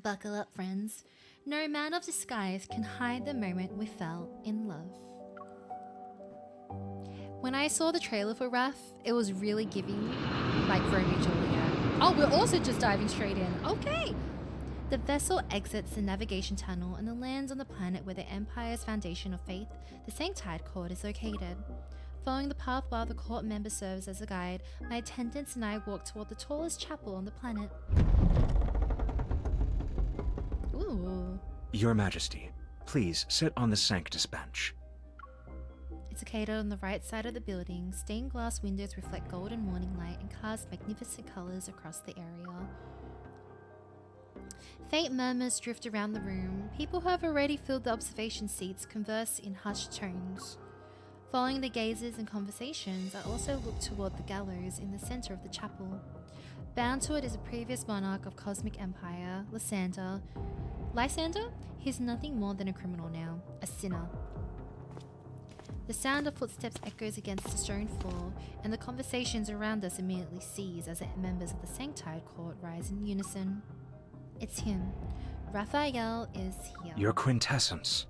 Buckle up, friends. No amount of disguise can hide the moment we fell in love. When I saw the trailer for Raf, it was really giving like Romeo and Juliet. Oh, we're also just diving straight in. Okay. The vessel exits the navigation tunnel and lands on the planet where the Empire's foundation of faith, the Sanctide Court, is located. Following the path while the court member serves as a guide, my attendants and I walk toward the tallest chapel on the planet. Ooh. Your Majesty, please sit on the Sanctus bench. It's located on the right side of the building. Stained glass windows reflect golden morning light and cast magnificent colors across the area. Faint murmurs drift around the room. People who have already filled the observation seats converse in hushed tones. Following the gazes and conversations, I also look toward the gallows in the center of the chapel. Bound to it is a previous monarch of Cosmic Empire, Lysander. Lysander? He's nothing more than a criminal now, a sinner. The sound of footsteps echoes against the stone floor, and the conversations around us immediately cease as the members of the Sanctide Court rise in unison. It's him. Rafayel is here. Your quintessence.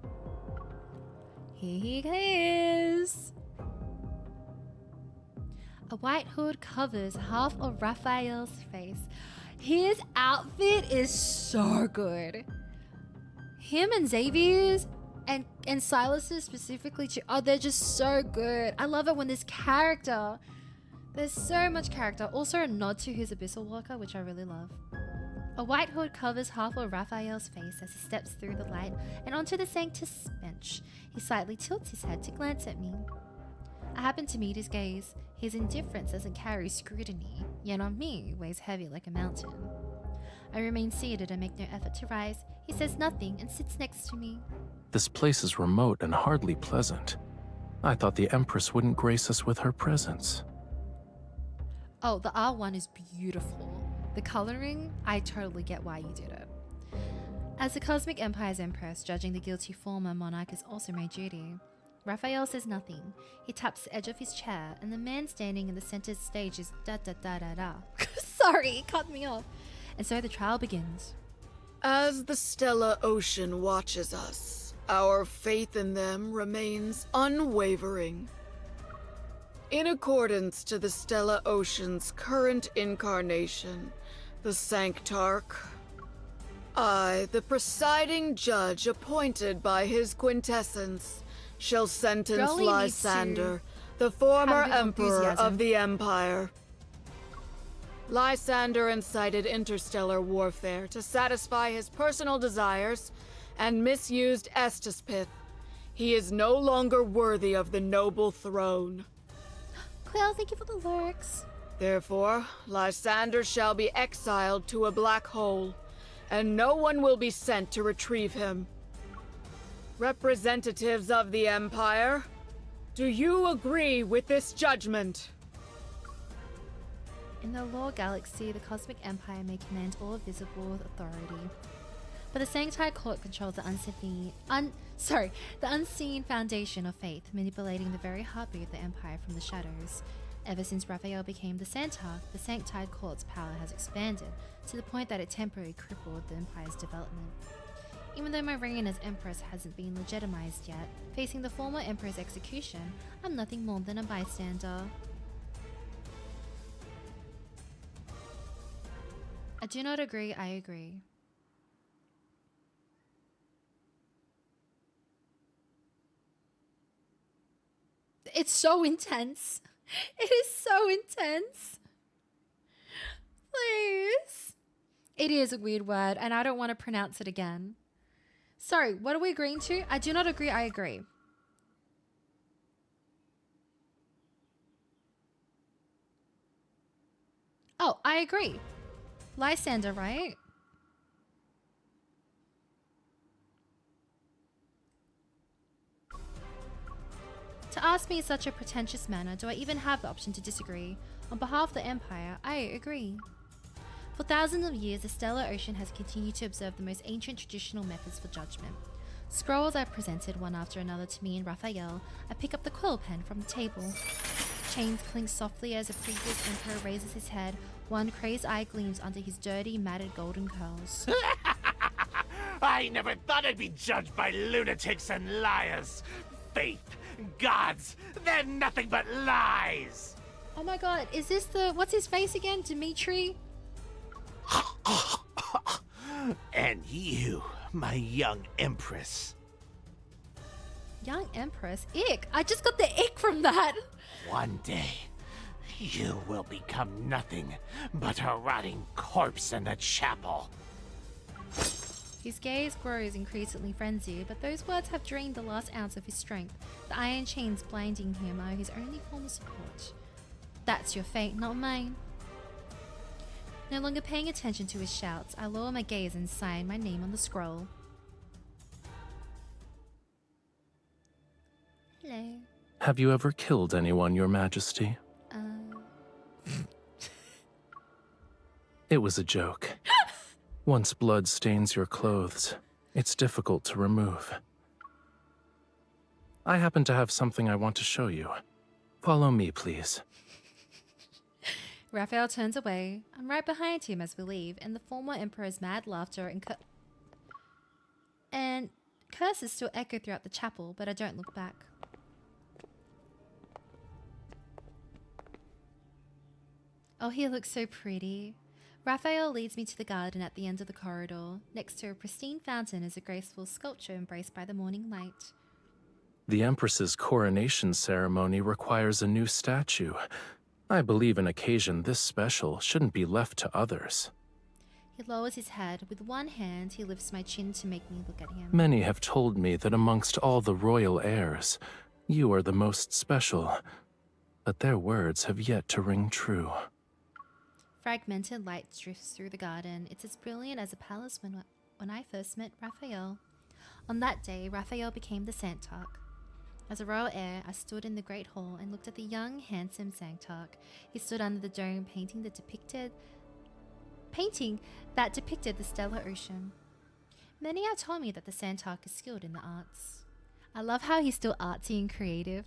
Here he is. A white hood covers half of Raphael's face. His outfit is so good. Him and Xavier's and Silas's specifically too. Oh, they're just so good. I love it when there's character. There's so much character. Also a nod to his Abyssal Walker, which I really love. A white hood covers half of Raphael's face as he steps through the light and onto the Sanctus bench. He slightly tilts his head to glance at me. I happen to meet his gaze. His indifference doesn't carry scrutiny, yet on me it weighs heavy like a mountain. I remain seated and make no effort to rise. He says nothing and sits next to me. This place is remote and hardly pleasant. I thought the Empress wouldn't grace us with her presence. Oh, the R1 is beautiful. The coloring, I totally get why you did it. As the Cosmic Empire's Empress, judging the guilty former monarch is also my duty. Raphael says nothing. He taps the edge of his chair, and the man standing in the center stage is da-da-da-da-da. Sorry, cut me off. And so the trial begins. As the stellar ocean watches us, our faith in them remains unwavering. In accordance to the stellar ocean's current incarnation, the Sanctarch, I, the presiding judge appointed by his quintessence, shall sentence Lysander, the former emperor of the Empire. Lysander incited interstellar warfare to satisfy his personal desires and misused Estispith. He is no longer worthy of the noble throne. Quill, thank you for the lyrics. Therefore, Lysander shall be exiled to a black hole, and no one will be sent to retrieve him. Representatives of the Empire, do you agree with this judgment? In the Law Galaxy, the Cosmic Empire may command all visible authority. But the Sanctide Court controls the unseen foundation of faith, manipulating the very heartbeat of the Empire from the shadows. Ever since Raphael became the Sanctarch, the Sanctide Court's power has expanded to the point that it temporarily crippled the Empire's development. Even though my reign as Empress hasn't been legitimized yet, facing the former Emperor's execution, I'm nothing more than a bystander. I do not agree, I agree. It's so intense. It is so intense. Please. It is a weird word, and I don't want to pronounce it again. Sorry, what are we agreeing to? I do not agree, I agree. Oh, I agree. Lysander, right? To ask me in such a pretentious manner, do I even have the option to disagree? On behalf of the Empire, I agree. For thousands of years, the stellar ocean has continued to observe the most ancient traditional methods for judgment. Scrolls are presented one after another to me and Raphael. I pick up the quill pen from the table. Chains clink softly as a previous emperor raises his head. One crazed eye gleams under his dirty, matted golden curls. I never thought I'd be judged by lunatics and liars. Faith, gods, they're nothing but lies. Oh my god, is this the... What's his face again? Dimitri? And you, my young empress. Young Empress? Ick. I just got the ick from that. One day, you will become nothing but a rotting corpse in the chapel. His gaze grows increasingly frenzied, but those words have drained the last ounce of his strength. The iron chains blinding him are his only form of support. That's your fate, not mine. No longer paying attention to his shouts, I lower my gaze and sign my name on the scroll. Hello. Have you ever killed anyone, Your Majesty? It was a joke. Once blood stains your clothes, it's difficult to remove. I happen to have something I want to show you. Follow me, please. Raphael turns away. I'm right behind him as we leave, and the former Emperor's mad laughter and curses still echo throughout the chapel, but I don't look back. Oh, he looks so pretty. Raphael leads me to the garden at the end of the corridor. Next to a pristine fountain is a graceful sculpture embraced by the morning light. The Empress's coronation ceremony requires a new statue. I believe an occasion this special shouldn't be left to others. He lowers his head. With one hand, he lifts my chin to make me look at him. Many have told me that amongst all the royal heirs, you are the most special, but their words have yet to ring true. Fragmented light drifts through the garden. It's as brilliant as a palace when I first met Raphael. On that day, Raphael became the Sanctarch. As a royal heir, I stood in the great hall and looked at the young, handsome Sanctarch. He stood under the dome, painting that depicted the stellar ocean. Many have told me that the Sanctarch is skilled in the arts. I love how he's still artsy and creative.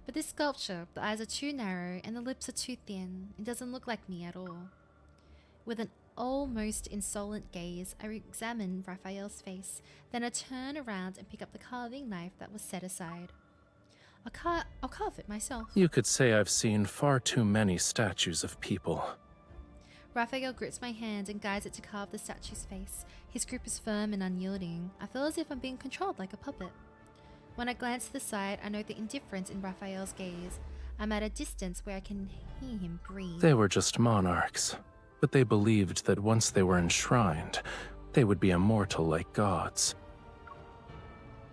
But this sculpture, the eyes are too narrow and the lips are too thin. It doesn't look like me at all. With an almost insolent gaze, I examine Raphael's face. Then I turn around and pick up the carving knife that was set aside. I'll carve it myself. You could say I've seen far too many statues of people. Raphael grips my hand and guides it to carve the statue's face. His grip is firm and unyielding. I feel as if I'm being controlled like a puppet. When I glance to the side, I note the indifference in Raphael's gaze. I'm at a distance where I can hear him breathe. They were just monarchs, but they believed that once they were enshrined, they would be immortal like gods.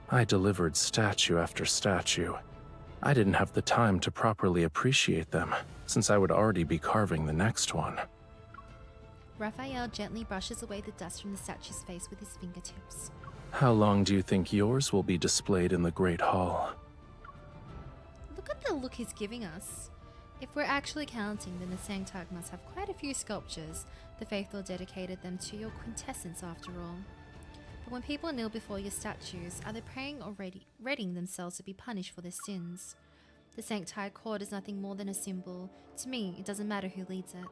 I delivered statue after statue. I didn't have the time to properly appreciate them, since I would already be carving the next one. Raphael gently brushes away the dust from the statue's face with his fingertips. How long do you think yours will be displayed in the Great Hall? Look at the look he's giving us. If we're actually counting, then the Sanctarch must have quite a few sculptures. The faithful dedicated them to your quintessence after all. But when people kneel before your statues, are they praying or readying themselves to be punished for their sins? The Sanctarch court is nothing more than a symbol. To me, it doesn't matter who leads it.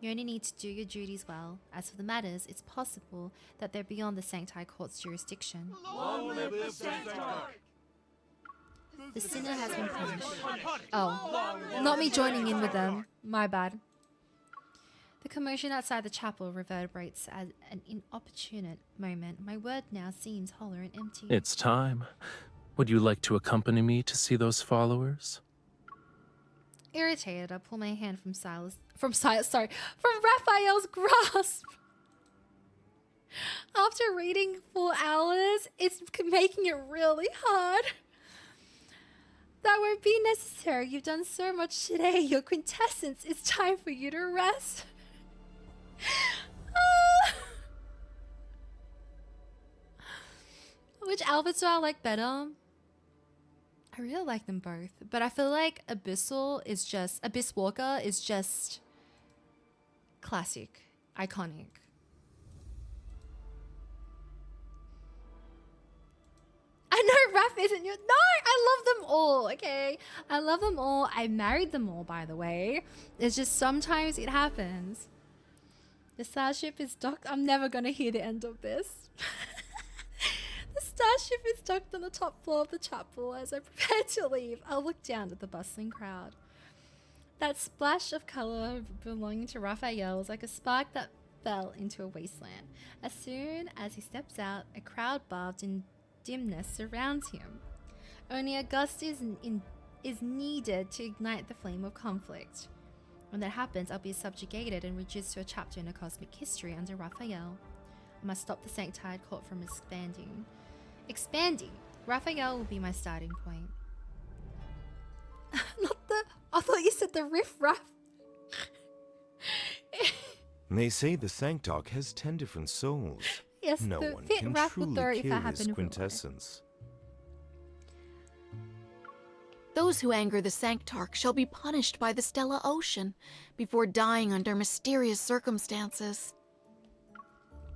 You only need to do your duties well. As for the matters, it's possible that they're beyond the Sanctarch court's jurisdiction. Long live the Sanctarch! The sinner has been punished. Oh, not me joining in with them. My bad. The commotion outside the chapel reverberates at an inopportune moment. My word now seems hollow and empty. It's time. Would you like to accompany me to see those followers? Irritated, I pull my hand from Raphael's grasp. After reading for hours, it's making it really hard. That won't be necessary. You've done so much today. Your quintessence. It's time for you to rest. Which outfits do I like better? I really like them both, but I feel like Abyss Walker is just classic, iconic. I know Raph isn't your... No, I love them all, okay? I love them all. I married them all, by the way. It's just sometimes it happens. The starship is docked. I'm never gonna hear the end of this. The starship is docked on the top floor of the chapel. As I prepare to leave, I look down at the bustling crowd. That splash of color belonging to Rafayel is like a spark that fell into a wasteland. As soon as he steps out, a crowd bathed in dimness surrounds him. Only a gust is needed to ignite the flame of conflict. When that happens, I'll be subjugated and reduced to a chapter in a cosmic history under Rafayel. I must stop the sanctified court from expanding. Rafayel will be my starting point. Not the... I thought you said the riff-raff. They say the Sanctarch has 10 different souls. Yes, no the one fit can rap will throw truly if that kill happened his in real life. quintessence. Those who anger the Sanctarch shall be punished by the Stellar Ocean before dying under mysterious circumstances.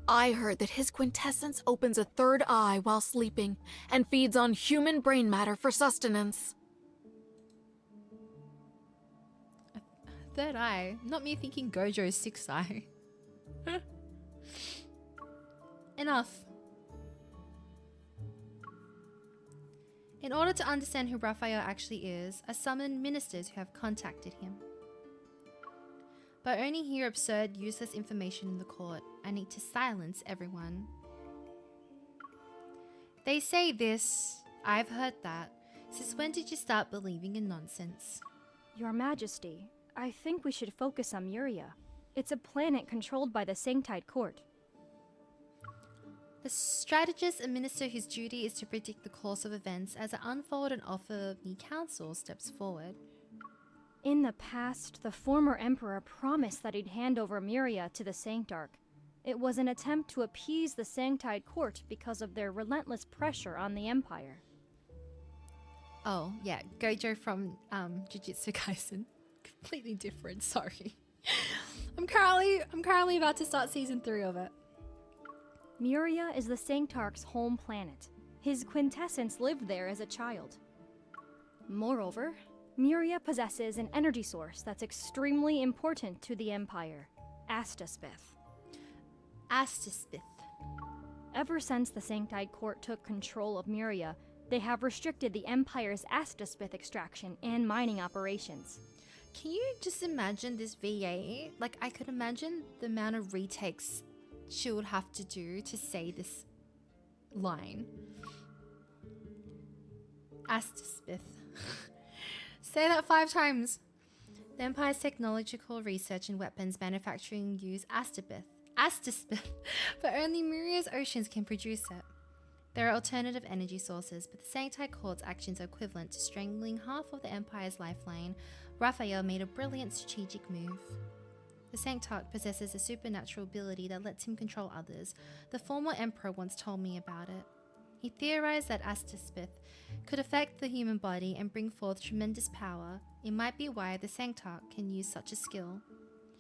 I heard that his quintessence opens a third eye while sleeping and feeds on human brain matter for sustenance. Third eye. Not me thinking Gojo's sixth eye. Enough. In order to understand who Rafayel actually is, I summoned ministers who have contacted him. But I only hear absurd, useless information in the court. I need to silence everyone. They say this. I've heard that. Since when did you start believing in nonsense? Your Majesty, I think we should focus on Muria. It's a planet controlled by the Sanctite Court. The strategist and minister whose duty is to predict the course of events as I unfold and offer me counsel steps forward. In the past, the former Emperor promised that he'd hand over Muria to the Sanctarch. It was an attempt to appease the Sanctite Court because of their relentless pressure on the Empire. Oh, yeah, Gojo from Jujutsu Kaisen. Completely different, sorry. I'm currently about to start season 3 of it. Muria is the Sanctarch's home planet. His quintessence lived there as a child. Moreover, Muria possesses an energy source that's extremely important to the Empire, Astaspith. Astaspith. Ever since the Sanctite Court took control of Muria, they have restricted the Empire's Astaspith extraction and mining operations. Can you just imagine this VA? Like, I could imagine the amount of retakes she would have to do to say this line. Astaspith. Say that 5 times. The Empire's technological research and weapons manufacturing use Astaspith, but only Muria's oceans can produce it. There are alternative energy sources, but the Sanctite Court's actions are equivalent to strangling half of the Empire's lifeline. Rafayel made a brilliant strategic move. The Sanctarch possesses a supernatural ability that lets him control others. The former Emperor once told me about it. He theorized that Astaspith could affect the human body and bring forth tremendous power. It might be why the Sanctarch can use such a skill.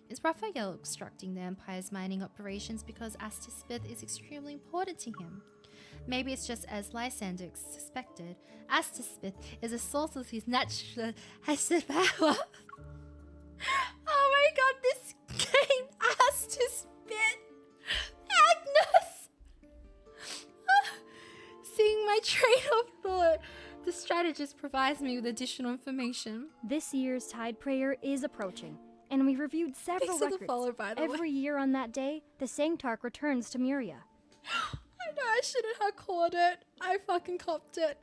Is Rafayel obstructing the Empire's mining operations because Astaspith is extremely important to him? Maybe it's just as Lysander suspected. Astaspith is a source of his natural power. Oh my god, this game Astaspith! Agnes! Seeing my train of thought, the strategist provides me with additional information. This year's Tide Prayer is approaching, and we've reviewed several Thanks for the records. follow, by the Every way. year on that day, the Sanctarch returns to Muria. I know I shouldn't have caught it. I fucking copped it.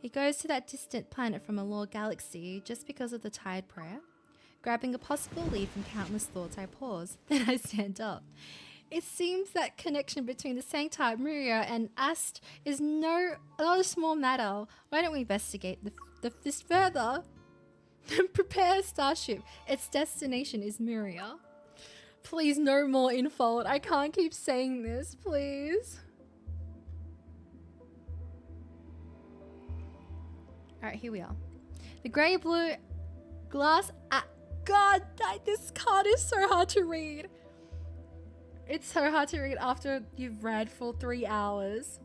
He goes to that distant planet from a lower galaxy just because of the Tide Prayer. Grabbing a possible lead from countless thoughts, I pause. Then I stand up. It seems that connection between the Sanctite, Muria, and Ast is not a small matter. Why don't we investigate this further? Prepare a starship. Its destination is Muria. Please, no more InFold. I can't keep saying this, please. Alright, here we are. The grey-blue glass... God, this card is so hard to read. It's so hard to read after you've read for 3 hours.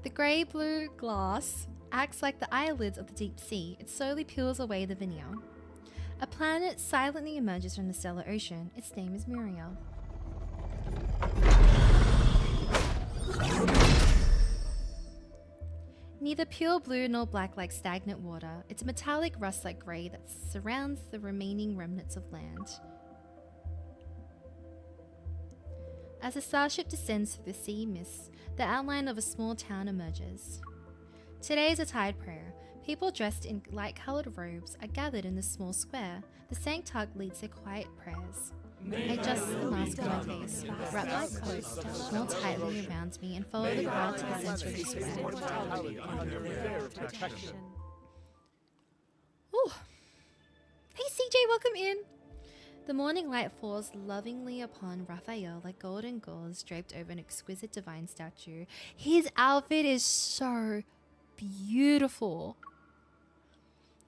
The grey-blue glass acts like the eyelids of the deep sea. It slowly peels away the veneer. A planet silently emerges from the stellar ocean. Its name is Muriel. Neither pure blue nor black like stagnant water, it's a metallic rust-like grey that surrounds the remaining remnants of land. As the starship descends through the sea mists, the outline of a small town emerges. Today is a tide prayer. People dressed in light-coloured robes are gathered in the small square. The Sanctarch leads their quiet prayers. I adjust the mask on my face, wrap my cloak more tightly around me, and follow the crowd to the centre of the square. Ooh. Hey CJ, welcome in! The morning light falls lovingly upon Rafayel like golden gauze draped over an exquisite divine statue. His outfit is so beautiful.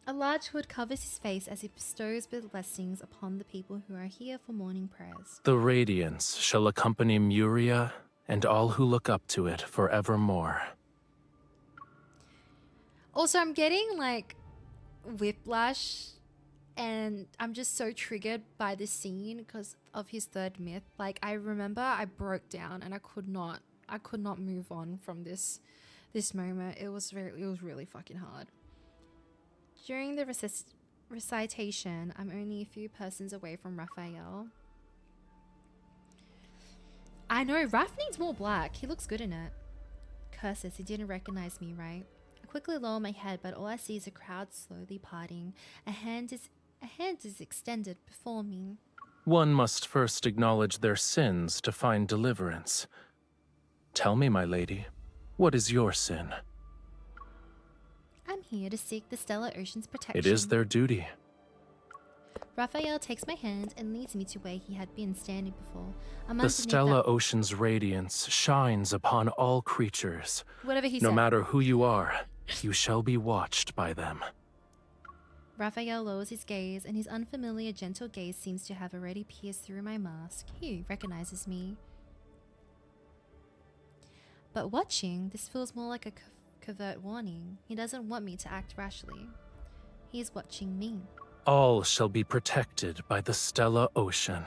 A large hood covers his face as he bestows blessings upon the people who are here for morning prayers. The radiance shall accompany Muria and all who look up to it forevermore. Also, I'm getting like whiplash, and I'm just so triggered by this scene because of his third myth. Like, I remember I broke down and I could not move on from this moment. It was really fucking hard. During the recitation, I'm only a few persons away from Rafayel. I know, Raph needs more black. He looks good in it. Curses, he didn't recognize me, right? I quickly lower my head, but all I see is a crowd slowly parting. A hand is extended before me. One must first acknowledge their sins to find deliverance. Tell me, my lady, what is your sin? I'm here to seek the stellar ocean's protection. It is their duty. Rafayel takes my hand and leads me to where he had been standing before. The stellar ocean's radiance shines upon all creatures. Whatever he said. No matter who you are, you shall be watched by them. Rafayel lowers his gaze, and his unfamiliar gentle gaze seems to have already pierced through my mask. He recognizes me. But watching, this feels more like a covert warning. He doesn't want me to act rashly. He is watching me. All shall be protected by the stellar ocean.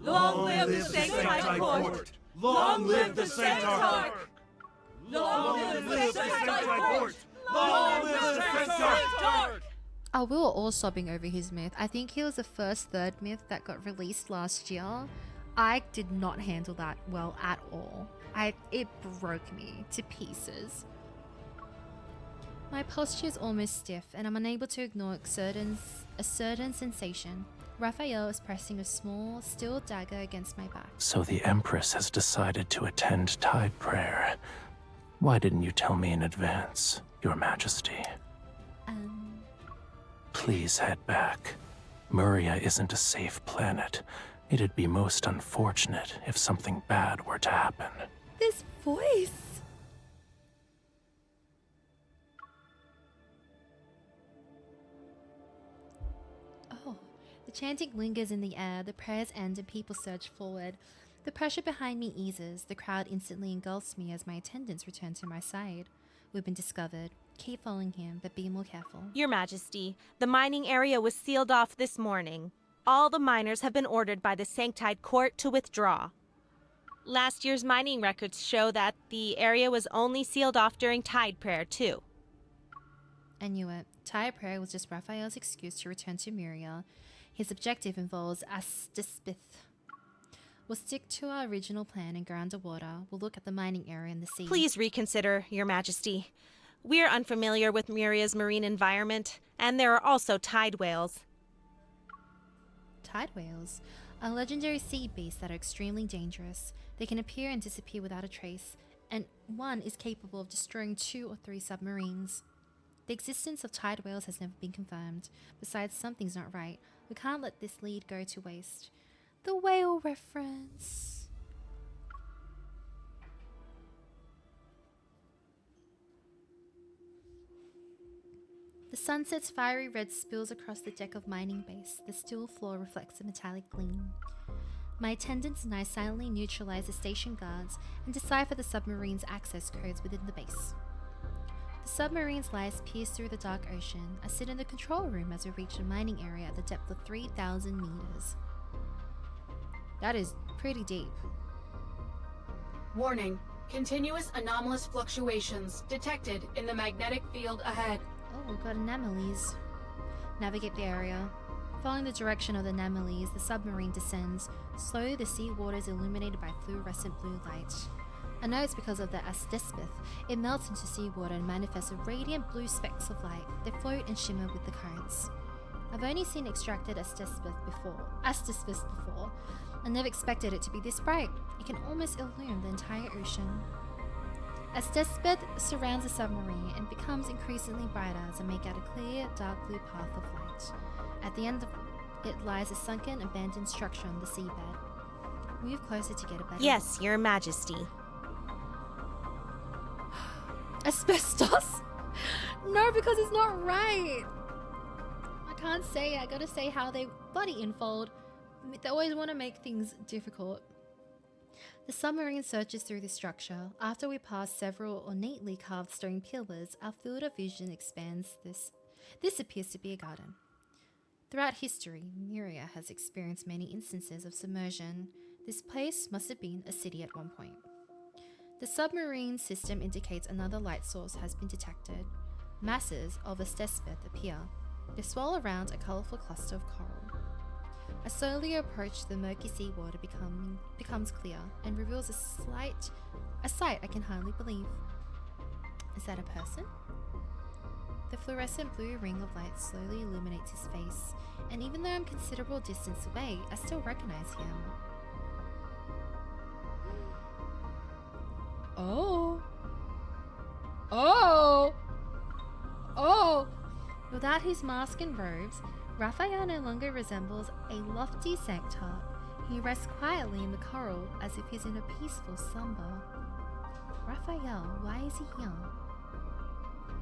Long live the Sanctarch Court! Long live the Sanctarch! Long live the Sanctarch Court! Long live the Sanctarch! Oh, we were all sobbing over his myth. I think he was the first third myth that got released last year. I did not handle that well at all. It broke me to pieces. My posture is almost stiff, and I'm unable to ignore a certain sensation. Rafayel is pressing a small, steel dagger against my back. So the Empress has decided to attend tide prayer. Why didn't you tell me in advance, Your Majesty? Please head back. Muria isn't a safe planet. It'd be most unfortunate if something bad were to happen. This voice! Oh, the chanting lingers in the air, the prayers end and people surge forward. The pressure behind me eases, the crowd instantly engulfs me as my attendants return to my side. We've been discovered. Keep following him, but be more careful. Your Majesty, the mining area was sealed off this morning. All the miners have been ordered by the Sanctarch Court to withdraw. Last year's mining records show that the area was only sealed off during tide prayer, too. I knew it. Tide prayer was just Rafayel's excuse to return to Muria. His objective involves Deepspace. We'll stick to our original plan and go underwater. We'll look at the mining area in the sea. Please reconsider, Your Majesty. We're unfamiliar with Muria's marine environment, and there are also tide whales. Tide whales are legendary sea beasts that are extremely dangerous. They can appear and disappear without a trace, and one is capable of destroying 2 or 3 submarines. The existence of tide whales has never been confirmed. Besides, something's not right. We can't let this lead go to waste. The whale reference. The sunset's fiery red spills across the deck of mining base. The steel floor reflects a metallic gleam. My attendants and I silently neutralize the station guards and decipher the submarine's access codes within the base. The submarine's lights pierce through the dark ocean. I sit in the control room as we reach a mining area at the depth of 3,000 meters. That is pretty deep. Warning. Continuous anomalous fluctuations detected in the magnetic field ahead. Oh, we've got anomalies. Navigate the area. Following the direction of the anomalies, the submarine descends. Slowly, the sea water is illuminated by fluorescent blue light. I know it's because of the asbestos. It melts into seawater and manifests as radiant blue specks of light. They float and shimmer with the currents. I've only seen extracted asbestos before. I never expected it to be this bright. It can almost illume the entire ocean. Asbestos surrounds the submarine and becomes increasingly brighter as I make out a clear, dark blue path of light. At the end of it lies a sunken, abandoned structure on the seabed. Move closer to get a better Yes, Your Majesty. Asbestos? No, because it's not right. I can't say it. I gotta say how they bloody InFold. They always want to make things difficult. The submarine searches through the structure. After we pass several ornately carved stone pillars, our field of vision expands. This appears to be a garden. Throughout history, Myria has experienced many instances of submersion. This place must have been a city at one point. The submarine system indicates another light source has been detected. Masses of asbestos appear. They swirl around a colourful cluster of coral. I slowly approach the murky seawater becomes clear and reveals a sight I can hardly believe. Is that a person? The fluorescent blue ring of light slowly illuminates his face, and even though I'm considerable distance away, I still recognize him. Oh! Without his mask and robes, Rafayel no longer resembles a lofty sanctar. He rests quietly in the coral as if he's in a peaceful slumber. Rafayel, why is he here?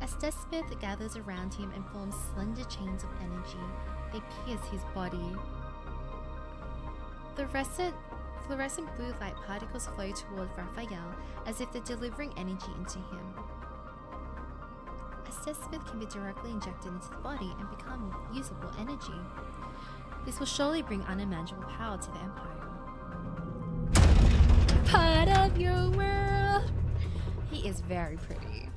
Asbestos gathers around him and forms slender chains of energy. They pierce his body. The fluorescent blue light particles flow toward Rafayel as if they're delivering energy into him. Asbestos can be directly injected into the body and become usable energy. This will surely bring unimaginable power to the Empire. Part of your world! He is very pretty.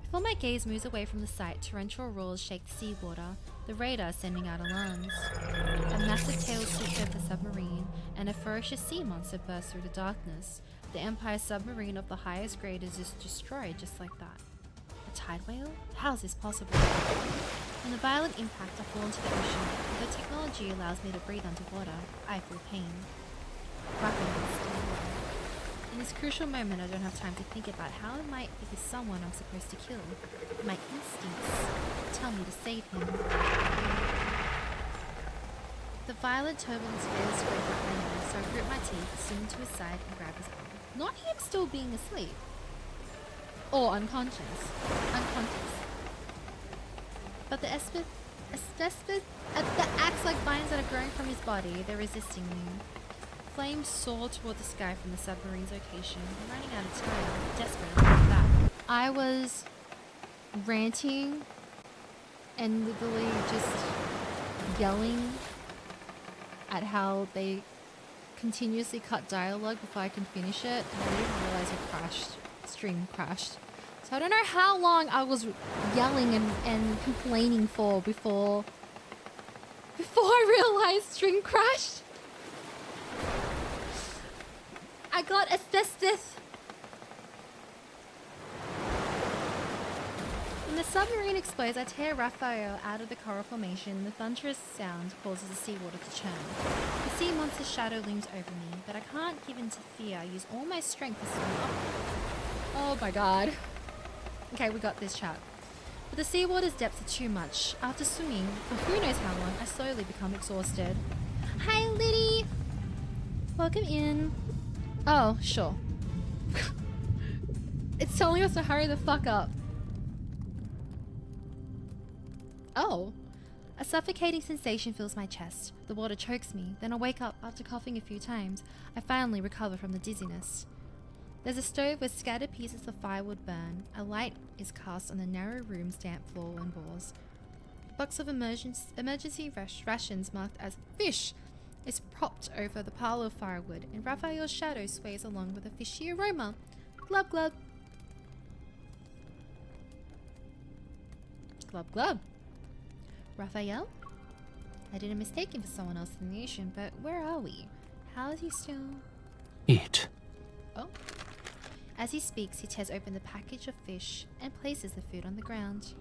Before my gaze moves away from the sight, torrential roars shake the seawater, the radar sending out alarms. A massive tail sweeps over the submarine, and a ferocious sea monster bursts through the darkness. The Empire's submarine of the highest grade is just destroyed just like that. A tide whale? How is this possible? In a violent impact, I fall into the ocean. Although technology allows me to breathe underwater, I feel pain. In this crucial moment, I don't have time to think about how it might be someone I'm supposed to kill. My instincts tell me to save him. The violent turbulence fails to break up my nose, so I grip my teeth, zoom to his side, and grab his arm. Not him still being asleep. Or unconscious. But the asbestos that acts like vines that are growing from his body, they're resisting me. Flames soar toward the sky from the submarine's location. I'm running out of time. Desperate about that. I was ranting and literally just yelling at how they continuously cut dialogue before I can finish it, and I didn't realize it crashed. Stream crashed. So I don't know how long I was yelling and complaining for before I realized stream crashed. I got asbestos. When the submarine explodes, I tear Rafayel out of the coral formation. The thunderous sound causes the seawater to churn. The sea monster's shadow looms over me, but I can't give in to fear. I use all my strength to swim up. Oh my god. Okay, we got this, chat. But the seawater's depths are too much. After swimming for who knows how long, I slowly become exhausted. Hi, Liddy! Welcome in. Oh, sure. It's telling us to hurry the fuck up. Oh. A suffocating sensation fills my chest. The water chokes me. Then I wake up after coughing a few times. I finally recover from the dizziness. There's a stove where scattered pieces of firewood burn. A light is cast on the narrow room's damp floor and walls. A box of emergency rations marked as fish is propped over the pile of firewood, and Raphael's shadow sways along with a fishy aroma. Glub glub. Glub glub. Raphael? I didn't mistake him for someone else in the ocean, but where are we? How is he still... Eat. Oh. As he speaks, he tears open the package of fish and places the food on the ground.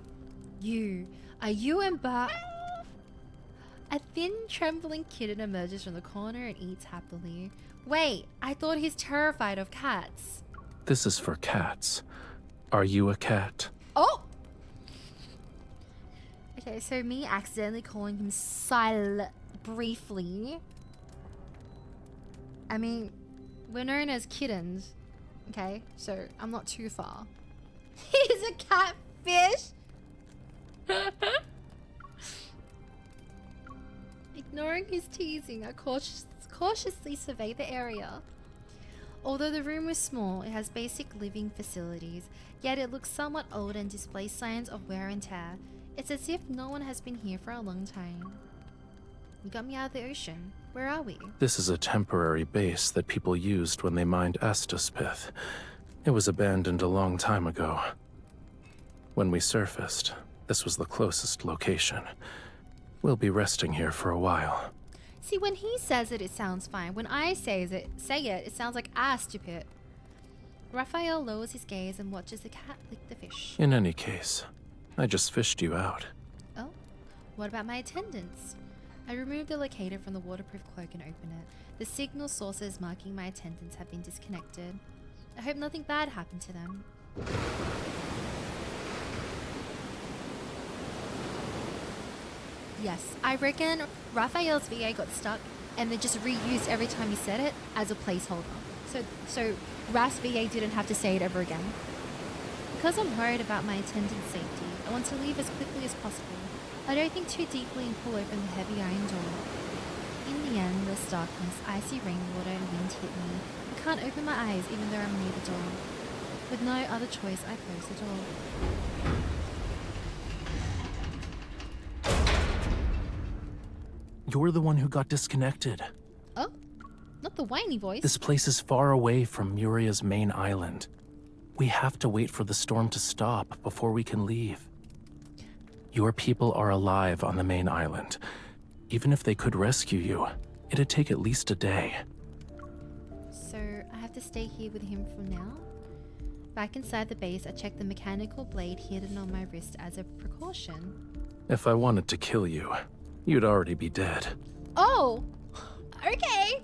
Are you embarked? A thin, trembling kitten emerges from the corner and eats happily. Wait, I thought he's terrified of cats. This is for cats. Are you a cat? Oh! Okay, so me accidentally calling him Sil briefly. I mean, we're known as kittens. Okay, so I'm not too far. He's a catfish! Ignoring his teasing, I cautiously survey the area. Although the room was small, it has basic living facilities, yet it looks somewhat old and displays signs of wear and tear. It's as if no one has been here for a long time. You got me out of the ocean. Where are we? This is a temporary base that people used when they mined Estus pith. It was abandoned a long time ago. When we surfaced, this was the closest location. We'll be resting here for a while. See, when he says it, it sounds fine. When I say it, it sounds like stupid. Raphael lowers his gaze and watches the cat lick the fish. In any case, I just fished you out. Oh, what about my attendants? I remove the locator from the waterproof cloak and open it. The signal sources marking my attendants have been disconnected. I hope nothing bad happened to them. Yes, I reckon Raphael's VA got stuck and then just reused every time he said it as a placeholder. So Raf's VA didn't have to say it ever again. Because I'm worried about my attendant's safety, I want to leave as quickly as possible. I don't think too deeply and pull open the heavy iron door. In the end, there's darkness, icy rainwater and wind hit me. I can't open my eyes even though I'm near the door. With no other choice, I close the door. You're the one who got disconnected. Oh? Not the whiny voice. This place is far away from Muria's main island. We have to wait for the storm to stop before we can leave. Your people are alive on the main island. Even if they could rescue you, it'd take at least a day. So I have to stay here with him for now? Back inside the base, I check the mechanical blade hidden on my wrist as a precaution. If I wanted to kill you, you'd already be dead. Oh! Okay!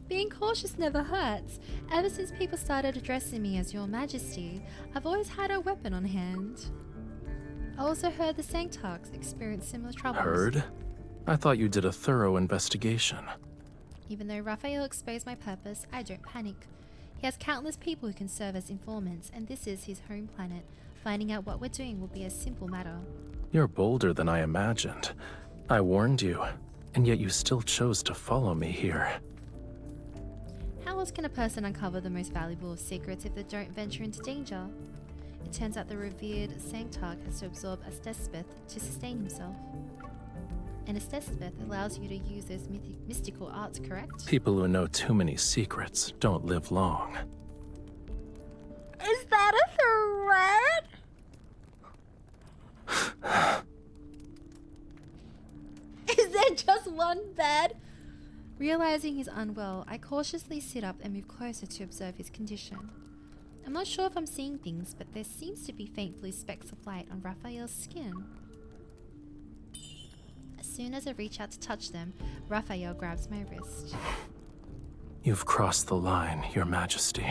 Being cautious never hurts. Ever since people started addressing me as Your Majesty, I've always had a weapon on hand. I also heard the Sanctarks experienced similar troubles. Heard? I thought you did a thorough investigation. Even though Raphael exposed my purpose, I don't panic. He has countless people who can serve as informants, and this is his home planet. Finding out what we're doing will be a simple matter. You're bolder than I imagined. I warned you, and yet you still chose to follow me here. How else can a person uncover the most valuable of secrets if they don't venture into danger? It turns out the revered Sanctark has to absorb a Stespith to sustain himself. And a Stespith allows you to use those mystical arts, correct? People who know too many secrets don't live long. Is that a threat? Is there just one bed? Realizing he's unwell, I cautiously sit up and move closer to observe his condition. I'm not sure if I'm seeing things, but there seems to be faint blue specks of light on Raphael's skin. As soon as I reach out to touch them, Raphael grabs my wrist. You've crossed the line, Your Majesty.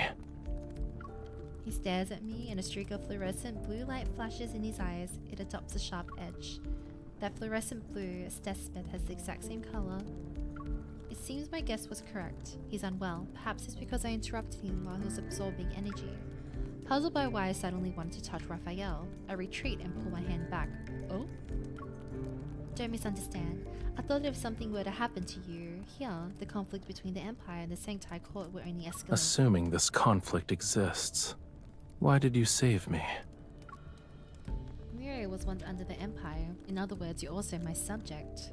He stares at me, and a streak of fluorescent blue light flashes in his eyes. It adopts a sharp edge. That fluorescent blue, Stespith has the exact same color. It seems my guess was correct. He's unwell. Perhaps it's because I interrupted him while he was absorbing energy. Puzzled by why I suddenly wanted to touch Raphael, I retreat and pull my hand back. Oh? Don't misunderstand. I thought if something were to happen to you here, the conflict between the Empire and the Sanctide Court would only escalate. Assuming this conflict exists, why did you save me? Miria was once under the Empire. In other words, you're also my subject.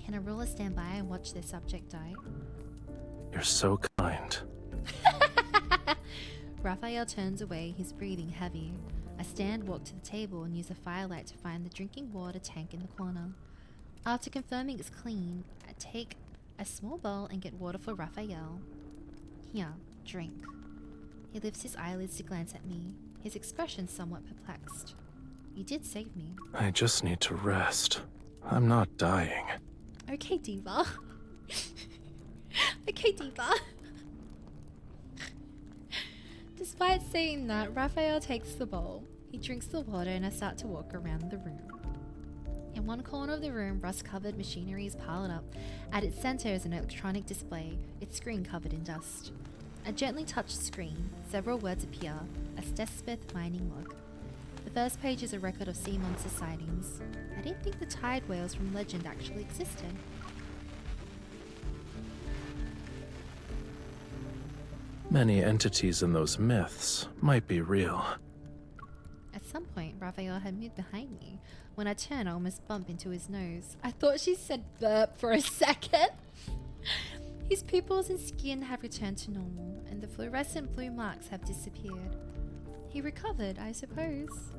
Can a ruler stand by and watch their subject die? You're so kind. Rafayel turns away, his breathing heavy. I walk to the table and use a firelight to find the drinking water tank in the corner. After confirming it's clean, I take a small bowl and get water for Rafayel. Here, drink. He lifts his eyelids to glance at me, his expression somewhat perplexed. You did save me. I just need to rest. I'm not dying. Okay, Diva. Okay, Diva. Despite saying that, Rafayel takes the bowl. He drinks the water and I start to walk around the room. In one corner of the room, rust-covered machinery is piled up. At its center is an electronic display, its screen covered in dust. I gently touch the screen. Several words appear. A Deepspace mining log. The first page is a record of sea monster sightings. I didn't think the tide whales from legend actually existed. Many entities in those myths might be real. At some point, Rafayel had moved behind me. When I turn, I almost bump into his nose. I thought she said burp for a second. His pupils and skin have returned to normal, and the fluorescent blue marks have disappeared. He recovered, I suppose.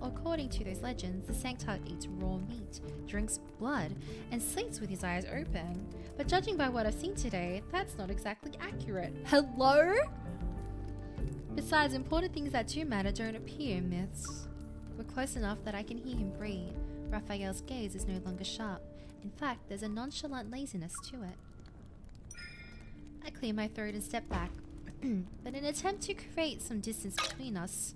According to those legends, the Sanctide eats raw meat, drinks blood, and sleeps with his eyes open. But judging by what I've seen today, that's not exactly accurate. Hello? Besides, important things that do matter don't appear in myths. We're close enough that I can hear him breathe. Rafayel's gaze is no longer sharp. In fact, there's a nonchalant laziness to it. I clear my throat and step back. But in an attempt to create some distance between us,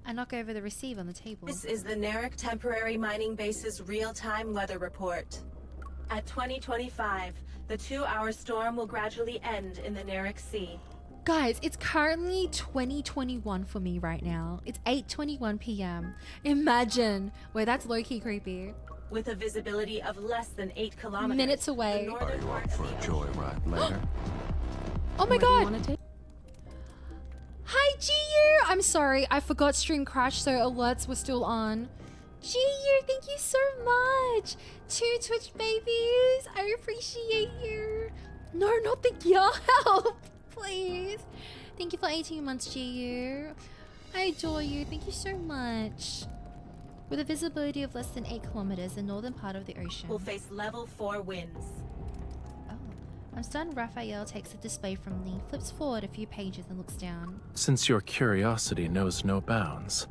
I knock over the receiver on the table. This is the Nynk Temporary Mining Base's real-time weather report. At 2025, the 2-hour storm will gradually end in the Nynk Sea. Guys, it's currently 2021 for me right now. It's 8:21 p.m. Imagine. Wait, that's low-key creepy. With a visibility of less than 8 kilometers. Minutes away. Are you up for a joyride later? Oh my god! Hi, GU! I'm sorry, I forgot stream crashed, so alerts were still on. GU, thank you so much! 2 Twitch babies! I appreciate you! No, not the gear help! Please! Thank you for 18 months, GU. I adore you, thank you so much. With a visibility of less than 8 kilometers, the northern part of the ocean will face level 4 winds. Oh. I'm stunned. Rafayel takes the display from me, flips forward a few pages and looks down. Since your curiosity knows no bounds,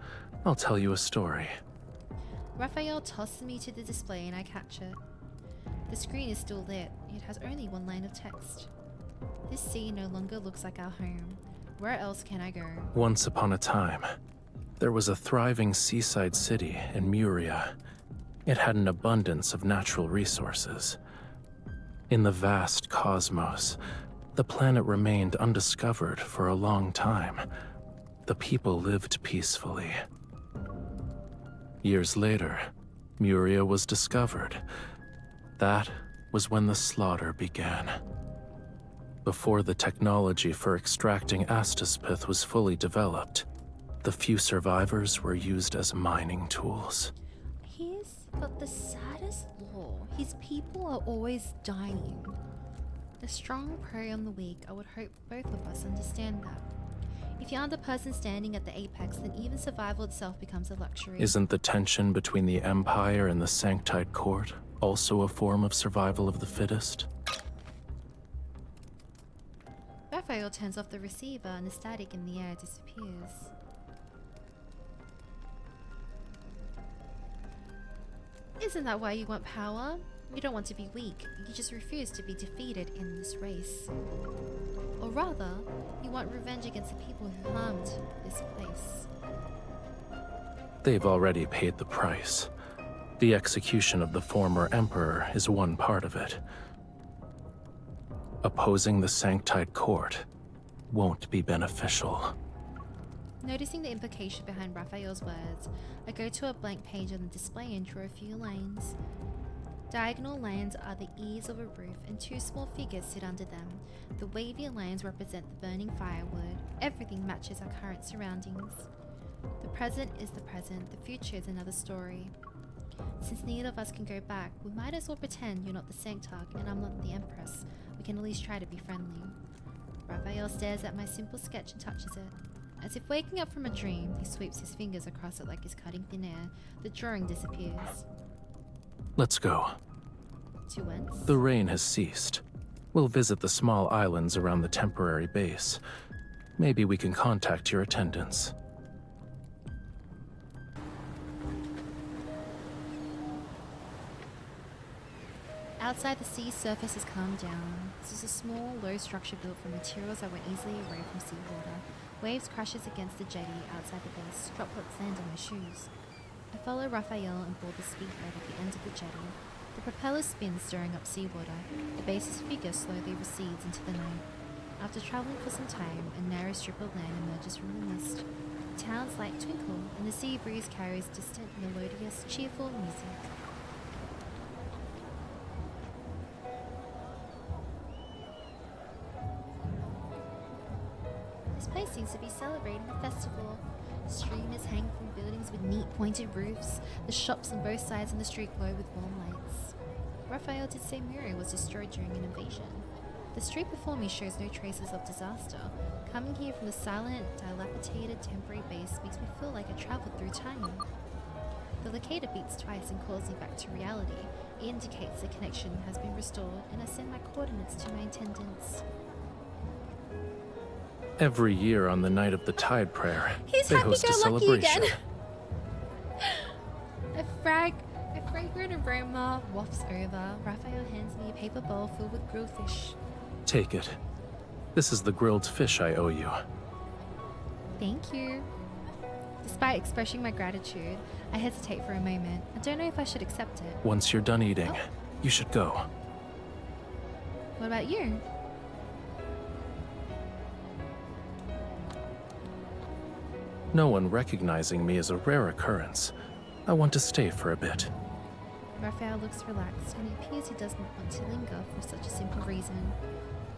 I'll tell you a story. Rafayel tosses me to the display and I catch it. The screen is still lit. It has only one line of text. This sea no longer looks like our home. Where else can I go? Once upon a time, there was a thriving seaside city in Miria. It had an abundance of natural resources. In the vast cosmos, the planet remained undiscovered for a long time. The people lived peacefully. Years later, Miria was discovered. That was when the slaughter began. Before the technology for extracting Deepspace was fully developed, the few survivors were used as mining tools. He's got the saddest law. His people are always dying. The strong prey on the weak. I would hope both of us understand that. If you aren't the person standing at the apex, then even survival itself becomes a luxury. Isn't the tension between the Empire and the Sanctide Court also a form of survival of the fittest? Rafayel turns off the receiver and the static in the air disappears. Isn't that why you want power? You don't want to be weak, you just refuse to be defeated in this race. Or rather, you want revenge against the people who harmed this place. They've already paid the price. The execution of the former Emperor is one part of it. Opposing the Sanctide Court won't be beneficial. Noticing the implication behind Raphael's words, I go to a blank page on the display and draw a few lines. Diagonal lines are the eaves of a roof and two small figures sit under them. The wavy lines represent the burning firewood. Everything matches our current surroundings. The present is the present, the future is another story. Since neither of us can go back, we might as well pretend you're not the Sanctarch and I'm not the Empress. We can at least try to be friendly. Raphael stares at my simple sketch and touches it. As if waking up from a dream, he sweeps his fingers across it like he's cutting thin air. The drawing disappears. Let's go. To whence? The rain has ceased. We'll visit the small islands around the temporary base. Maybe we can contact your attendants. Outside, the sea surface has calmed down. This is a small, low structure built from materials that were easily away from seawater. Waves crashes against the jetty outside the base. Droplets land on my shoes. I follow Raphael and board the speedboat at the end of the jetty. The propeller spins, stirring up seawater. The base's figure slowly recedes into the night. After traveling for some time, a narrow strip of land emerges from the mist. The town's lights twinkle, and the sea breeze carries distant, melodious, cheerful music. This place seems to be celebrating a festival. Streamers hang from buildings with neat pointed roofs. The shops on both sides of the street glow with warm lights. Raphael did say Muriel was destroyed during an invasion. The street before me shows no traces of disaster. Coming here from the silent, dilapidated temporary base makes me feel like I traveled through time. The locator beeps twice and calls me back to reality. It indicates the connection has been restored, and I send my coordinates to my attendants. Every year on the night of the Tide Prayer, He's they host a celebration. again. A fragrant aroma wafts over. Raphael hands me a paper bowl filled with grilled fish. Take it. This is the grilled fish I owe you. Thank you. Despite expressing my gratitude, I hesitate for a moment. I don't know if I should accept it. Once you're done eating, you should go. What about you? No one recognizing me is a rare occurrence. I want to stay for a bit. Raphael looks relaxed, and it appears he does not want to linger for such a simple reason.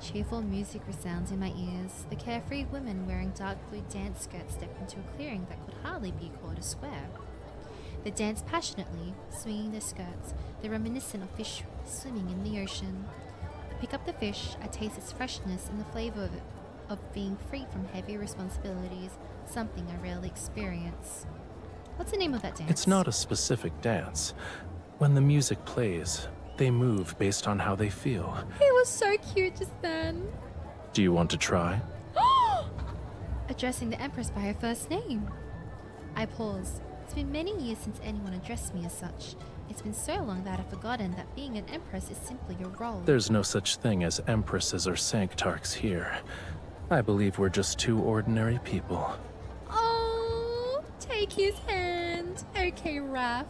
Cheerful music resounds in my ears. The carefree women wearing dark blue dance skirts step into a clearing that could hardly be called a square. They dance passionately, swinging their skirts. They're reminiscent of fish swimming in the ocean. I pick up the fish. I taste its freshness and the flavor of being free from heavy responsibilities, something I rarely experience. What's the name of that dance? It's not a specific dance. When the music plays, they move based on how they feel. He was so cute just then. Do you want to try? Addressing the Empress by her first name. I pause. It's been many years since anyone addressed me as such. It's been so long that I've forgotten that being an Empress is simply a role. There's no such thing as Empresses or Sanctarchs here. I believe we're just two ordinary people. Oh, take his hand. Okay, Raph.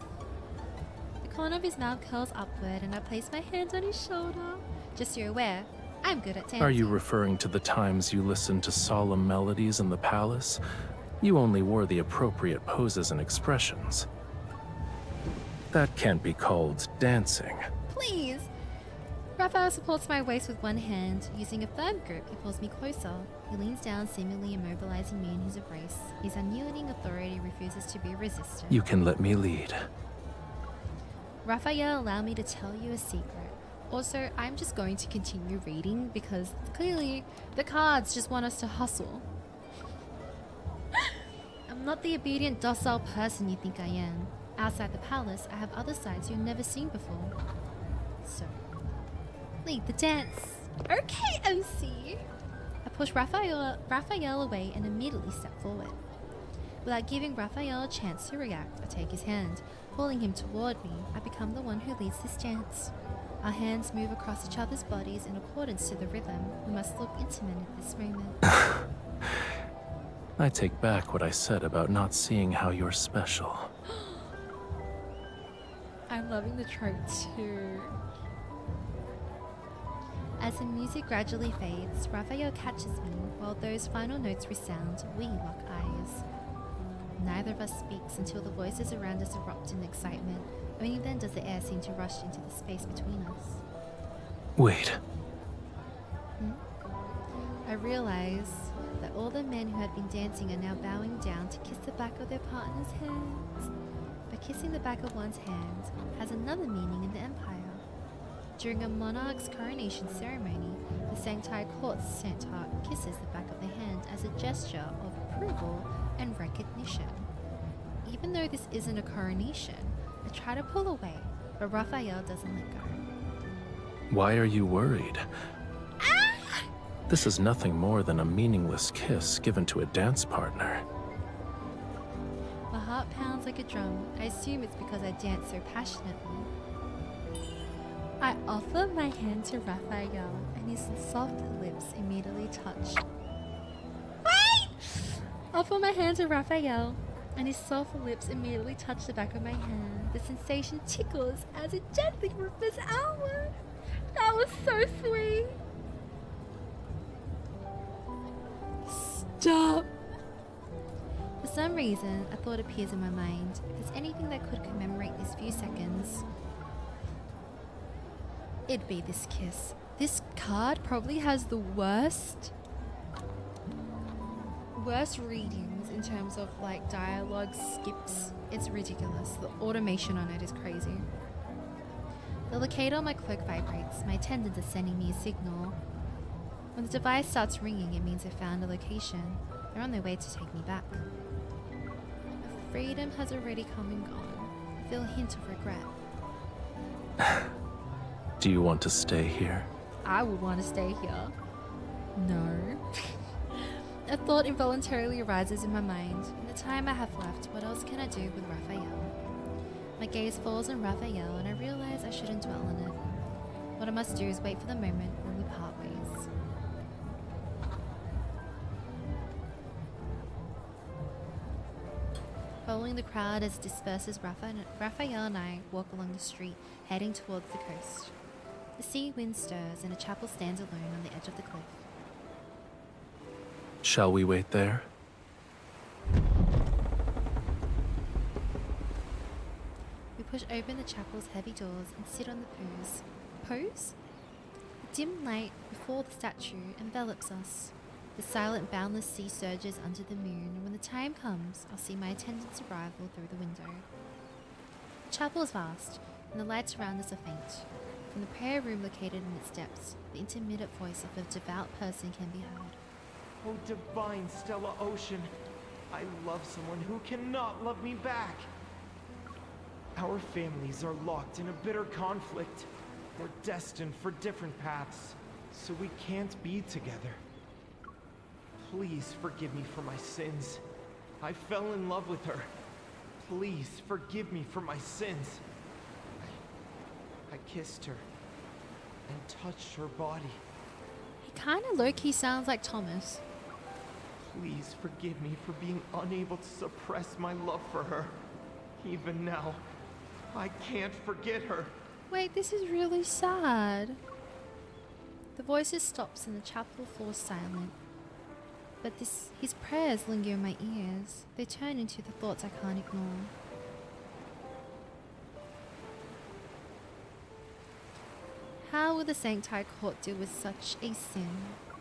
The corner of his mouth curls upward and I place my hand on his shoulder. Just so you're aware, I'm good at dancing. Are you referring to the times you listened to solemn melodies in the palace? You only wore the appropriate poses and expressions. That can't be called dancing. Please. Raphael supports my waist with one hand. Using a firm grip, he pulls me closer. He leans down, seemingly immobilizing me in his embrace. His unyielding authority refuses to be resisted. You can let me lead. Raphael, allow me to tell you a secret. Also, I'm just going to continue reading because clearly the cards just want us to hustle. I'm not the obedient, docile person you think I am. Outside the palace, I have other sides you've never seen before. So, lead the dance. Okay, MC. I push Raphael away and immediately step forward. Without giving Raphael a chance to react, I take his hand. Pulling him toward me, I become the one who leads this dance. Our hands move across each other's bodies in accordance to the rhythm. We must look intimate at this moment. I take back what I said about not seeing how you're special. I'm loving the trope too. As the music gradually fades, Raphael catches me. While those final notes resound, we lock eyes. gestures. Neither of us speaks until the voices around us erupt in excitement. Only then does the air seem to rush into the space between us. Wait. I realize that all the men who had been dancing are now bowing down to kiss the back of their partner's hands. But kissing the back of one's hand has another meaning in the Empire. During a monarch's coronation ceremony, the Sanctide Court's Sanctarch kisses the back of the hand as a gesture of approval and recognition. Even though this isn't a coronation, I try to pull away, but Rafayel doesn't let go. Why are you worried? This is nothing more than a meaningless kiss given to a dance partner. My heart pounds like a drum. I assume it's because I dance so passionately. I offer my hand to Rafayel, and his soft lips immediately touch. Wait! Offer my hand to Rafayel, and his soft lips immediately touch the back of my hand. The sensation tickles as it gently ripples outward. That was so sweet. Stop! For some reason, a thought appears in my mind. If there's anything that could commemorate these few seconds, it'd be this kiss. This card probably has the worst readings in terms of like dialogue skips. It's ridiculous. The automation on it is crazy. The locator on my cloak vibrates. My attendants are sending me a signal. When the device starts ringing, it means I've found a location. They're on their way to take me back. My freedom has already come and gone. I feel a hint of regret. Do you want to stay here? I would want to stay here. No. A thought involuntarily arises in my mind. In the time I have left, what else can I do with Rafayel? My gaze falls on Rafayel and I realize I shouldn't dwell on it. What I must do is wait for the moment when we part ways. Following the crowd as it disperses, Rafayel and I walk along the street, heading towards the coast. The sea wind stirs and a chapel stands alone on the edge of the cliff. Shall we wait there? We push open the chapel's heavy doors and sit on the pose. Pose? The dim light before the statue envelops us. The silent, boundless sea surges under the moon, and when the time comes, I'll see my attendant's arrival through the window. The chapel is vast, and the lights around us are faint. From the prayer room located in its depths, the intermittent voice of a devout person can be heard. Oh, divine Stella Ocean, I love someone who cannot love me back. Our families are locked in a bitter conflict. We're destined for different paths, so we can't be together. Please forgive me for my sins. I fell in love with her. Please forgive me for my sins. I kissed her and touched her body. He kind of low-key sounds like Thomas. Please forgive me for being unable to suppress my love for her. Even now, I can't forget her. Wait, this is really sad. The voices stops and the chapel falls silent. But his prayers linger in my ears. They turn into the thoughts I can't ignore. How will the Sanctide Court deal with such a sin?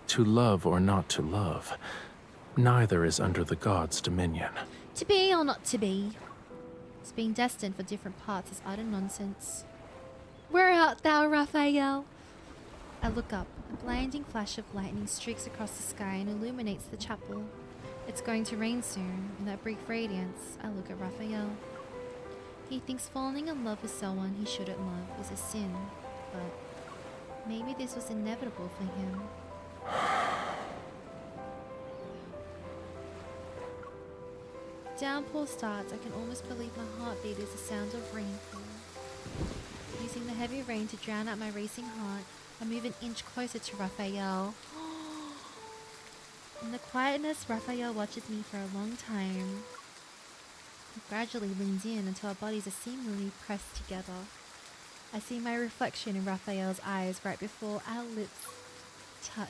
To love or not to love, neither is under the gods' dominion. To be or not to be? It's being destined for different paths is utter nonsense. Where art thou, Rafayel? I look up. A blinding flash of lightning streaks across the sky and illuminates the chapel. It's going to rain soon. In that brief radiance, I look at Rafayel. He thinks falling in love with someone he shouldn't love is a sin, but maybe this was inevitable for him. Downpour starts. I can almost believe my heartbeat is the sound of rainfall. Using the heavy rain to drown out my racing heart, I move an inch closer to Rafayel. In the quietness, Rafayel watches me for a long time. He gradually leans in until our bodies are seemingly pressed together. I see my reflection in Rafayel's eyes right before our lips touch.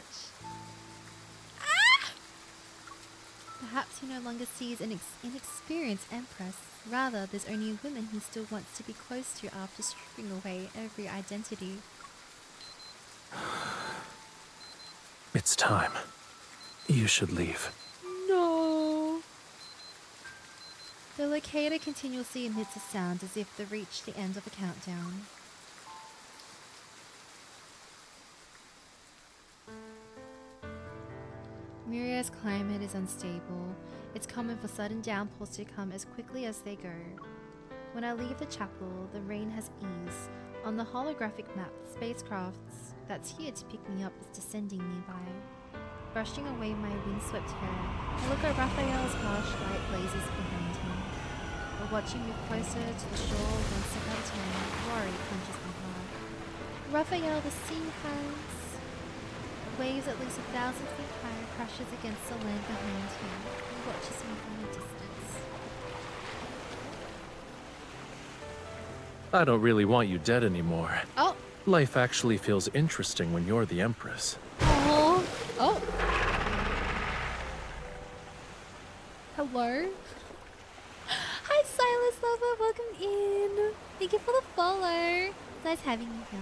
Perhaps he no longer sees an inexperienced empress. Rather, there's only a woman he still wants to be close to after stripping away every identity. It's time. You should leave. No! The locator continuously emits a sound as if they reach the end of a countdown. Muria's climate is unstable. It's common for sudden downpours to come as quickly as they go. When I leave the chapel, the rain has eased. On the holographic map, the spacecraft that's here to pick me up is descending nearby. Brushing away my windswept hair, I look at Raphael's harsh light blazes behind him. While watching me closer to the shore one step at a time, worry punches my heart. Raphael, the sea has waves at least 1,000 feet high, crashes against the land behind him. He watches me from a distance. I don't really want you dead anymore. Oh! Life actually feels interesting when you're the Empress. Oh! Oh! Hello? Hi Silas Lover, welcome in! Thank you for the follow! Nice having you here.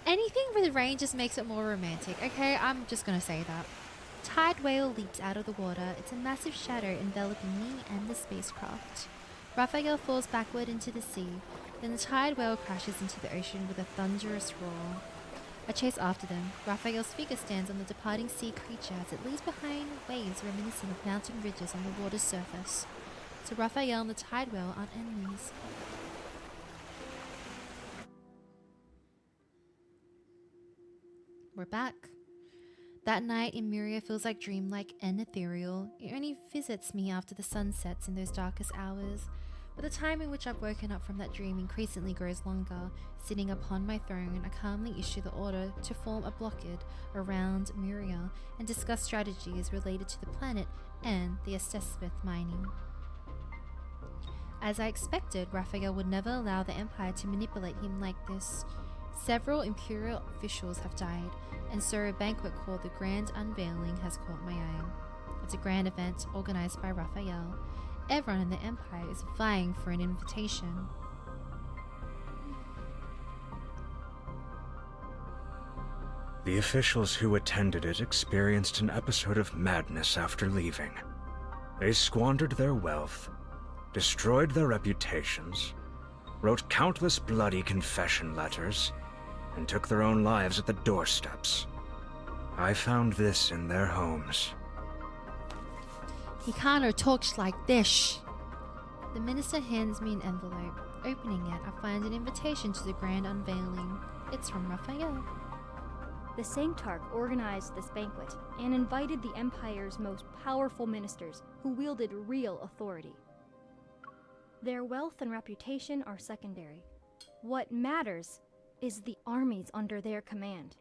Anything with rain just makes it more romantic, okay? I'm just gonna say that. Tide whale leaps out of the water. It's a massive shadow enveloping me and the spacecraft. Raphael falls backward into the sea. Then the tide whale crashes into the ocean with a thunderous roar. I chase after them. Raphael's figure stands on the departing sea creature as it leaves behind waves reminiscent of mountain ridges on the water's surface. So Raphael and the tide whale aren't enemies. We're back. That night in Muria feels like dreamlike and ethereal. It only visits me after the sun sets in those darkest hours. But the time in which I've woken up from that dream increasingly grows longer. Sitting upon my throne, I calmly issue the order to form a blockade around Muria and discuss strategies related to the planet and the Estespeth mining. As I expected, Raphael would never allow the Empire to manipulate him like this. Several Imperial officials have died, and so a banquet called the Grand Unveiling has caught my eye. It's a grand event organized by Raphael. Everyone in the Empire is vying for an invitation. The officials who attended it experienced an episode of madness after leaving. They squandered their wealth, destroyed their reputations, wrote countless bloody confession letters, and took their own lives at the doorsteps. I found this in their homes. He can't have talks like this. The minister hands me an envelope. Opening it, I find an invitation to the Grand Unveiling. It's from Raphael. The Sanctarch organized this banquet and invited the Empire's most powerful ministers who wielded real authority. Their wealth and reputation are secondary. What matters is the armies under their command.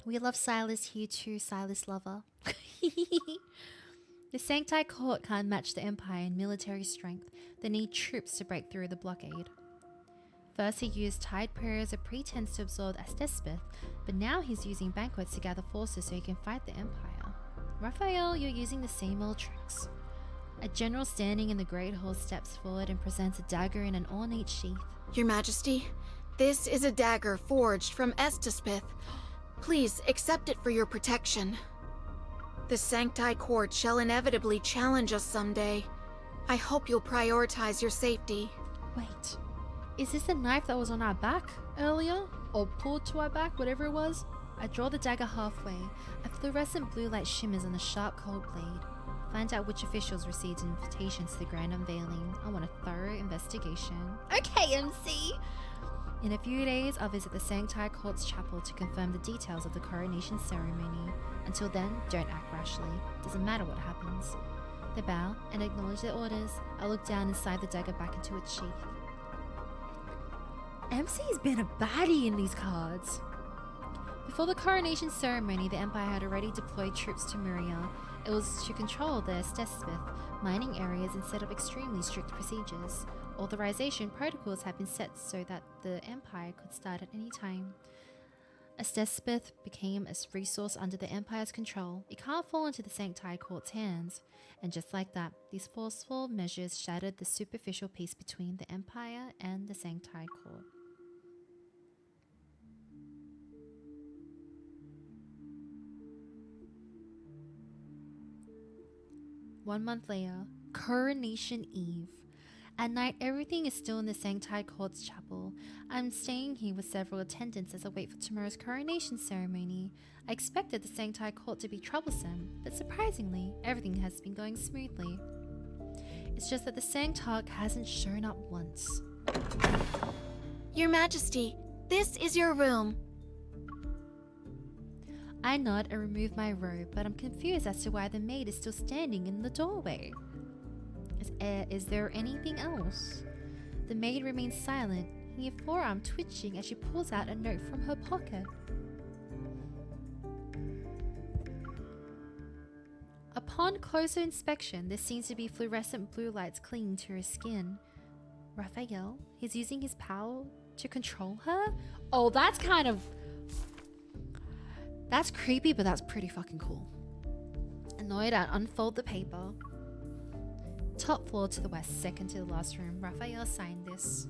We love Silas here too, Silas Lover. The Sancti court can't match the Empire in military strength. They need troops to break through the blockade. First he used tide prayer as a pretense to absorb Estespeth, but now he's using banquets to gather forces so he can fight the Empire. Raphael, you're using the same old tricks. A general standing in the Great Hall steps forward and presents a dagger in an ornate sheath. Your Majesty, this is a dagger forged from Estespeth. Please accept it for your protection. The Sancti Court shall inevitably challenge us someday. I hope you'll prioritize your safety. Wait, is this the knife that was on our back earlier? Or pulled to our back, whatever it was? I draw the dagger halfway. A fluorescent blue light shimmers on the sharp cold blade. Find out which officials received an invitation to the Grand Unveiling. I want a thorough investigation. Okay, MC! In a few days, I'll visit the Sancti Court's chapel to confirm the details of the coronation ceremony. Until then, don't act rashly. Doesn't matter what happens. They bow and acknowledge their orders. I look down and slide the dagger back into its sheath. MC's been a baddie in these cards. Before the coronation ceremony, the Empire had already deployed troops to Muria. It was to control the Estespeth mining areas instead of extremely strict procedures. Authorization protocols had been set so that the Empire could start at any time. As Deepspace became a resource under the Empire's control, it can't fall into the Sanctide Court's hands. And just like that, these forceful measures shattered the superficial peace between the Empire and the Sanctide Court. One month later, Coronation Eve. At night, everything is still in the Sanctide Court's chapel. I'm staying here with several attendants as I wait for tomorrow's coronation ceremony. I expected the Sanctide Court to be troublesome, but surprisingly, everything has been going smoothly. It's just that the Sanctarch hasn't shown up once. Your Majesty, this is your room. I nod and remove my robe, but I'm confused as to why the maid is still standing in the doorway. Is there anything else? The maid remains silent, her forearm twitching as she pulls out a note from her pocket. Upon closer inspection, there seems to be fluorescent blue lights clinging to her skin. Rafayel? He's using his power to control her? Oh, that's kind of... That's creepy, but that's pretty fucking cool. Annoyed, I unfold the paper. Top floor to the west, second to the last room. Rafayel signed this.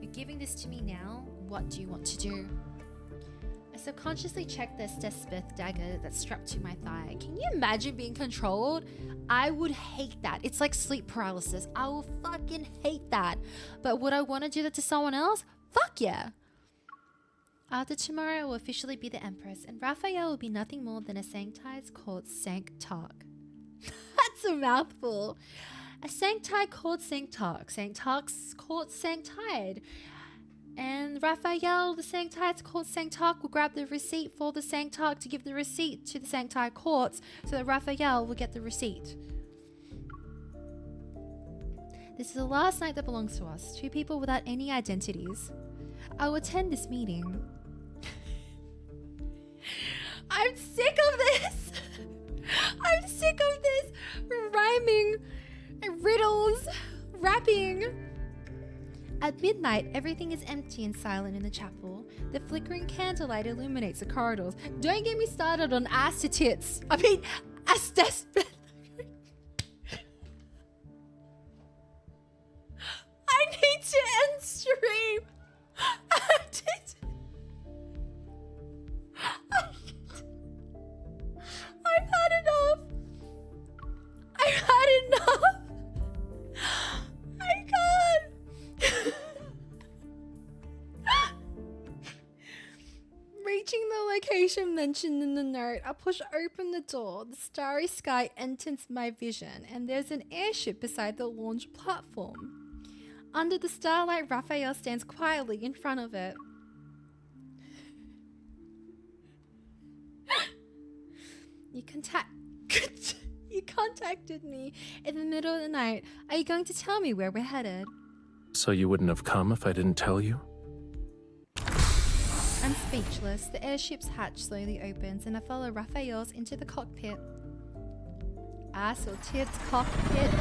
You're giving this to me now? What do you want to do? I subconsciously check the Deepspace dagger that's strapped to my thigh. Can you imagine being controlled? I would hate that. It's like sleep paralysis. I will fucking hate that. But would I want to do that to someone else? Fuck yeah. After tomorrow, I will officially be the Empress, and Rafayel will be nothing more than a Sanctide Court Sanctarch. That's a mouthful. A Sanctide Court Sanctarch. Sanctarch's Court Sanctide. And Rafayel, the Sanctide Court Sanctarch, will grab the receipt for the Sanctarch to give the receipt to the Sanctide Courts so that Rafayel will get the receipt. This is the last night that belongs to us, two people without any identities. I will attend this meeting. I'm sick of this! I'm sick of this rhyming, riddles, rapping. At midnight, everything is empty and silent in the chapel. The flickering candlelight illuminates the corridors. Don't get me started on ass to tits. I mean, ass desperate. I need to end stream. I've had enough. I've had enough. I can't. Reaching the location mentioned in the note, I push open the door. The starry sky enters my vision, and there's an airship beside the launch platform. Under the starlight, Rafayel stands quietly in front of it. You contacted me in the middle of the night. Are you going to tell me where we're headed? So you wouldn't have come if I didn't tell you? I'm speechless. The airship's hatch slowly opens and I follow Rafayel's into the cockpit. Ass or tits cockpit.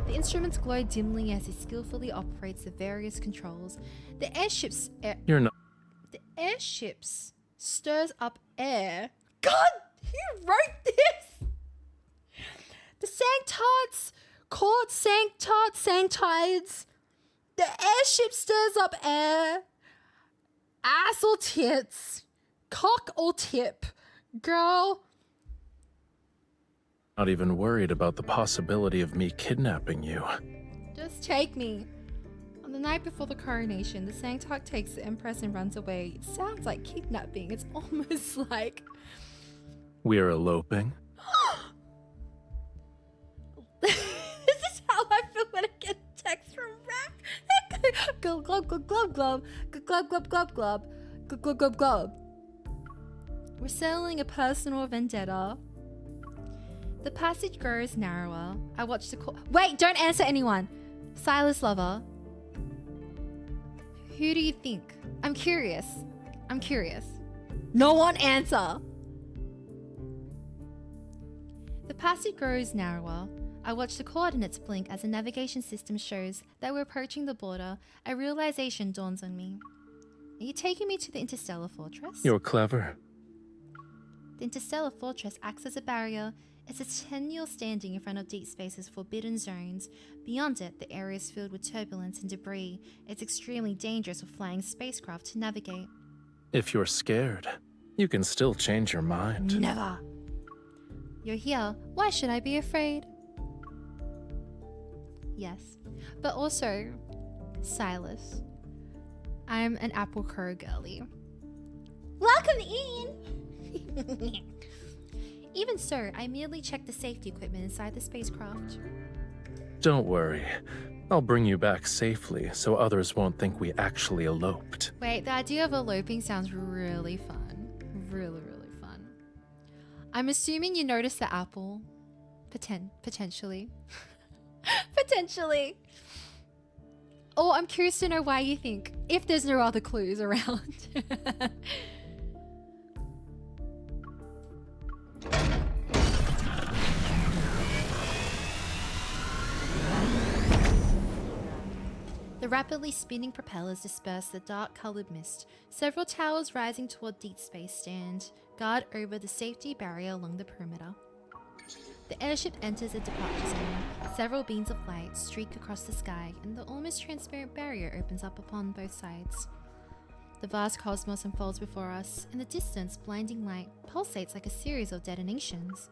The instruments glow dimly as he skillfully operates the various controls. The airship's You're not. The airships stirs up air. God, who wrote this? The Sanctarch's Court Sanctides. The airship stirs up air. Ass or tits. Cock or tip. Girl. Not even worried about the possibility of me kidnapping you. Just take me. On the night before the coronation, the Sanctarch takes the Empress and runs away. It sounds like kidnapping. It's almost like... We're eloping? This is how I feel when I get a text from Rap. Glub, glub, glub, glub, glub. Glub, glub, glub, glub. Glub, glub, glub, glub. We're settling a personal vendetta. The passage grows narrower. I watch the call. Wait, don't answer anyone. Silas Lover. Who do you think? I'm curious. No one answer. The passage grows narrower. I watch the coordinates blink as the navigation system shows that we're approaching the border. A realization dawns on me. Are you taking me to the Interstellar Fortress? You're clever. The Interstellar Fortress acts as a barrier. It's a centennial standing in front of Deepspace's forbidden zones. Beyond it, the area is filled with turbulence and debris. It's extremely dangerous for flying spacecraft to navigate. If you're scared, you can still change your mind. Never! You're here. Why should I be afraid? Yes. But also, Silas, I'm an Apple Crow girly. Welcome in! Even so, I merely checked the safety equipment inside the spacecraft. Don't worry. I'll bring you back safely so others won't think we actually eloped. Wait, the idea of eloping sounds really fun. Really, really fun. I'm assuming you noticed the apple. Potentially. Potentially. Oh, I'm curious to know why you think, if there's no other clues around. The rapidly spinning propellers disperse the dark-colored mist. Several towers rising toward Deepspace stand guard over the safety barrier along the perimeter. The airship enters a departure zone. Several beams of light streak across the sky, and the almost transparent barrier opens up upon both sides. The vast cosmos unfolds before us. In the distance, blinding light pulsates like a series of detonations.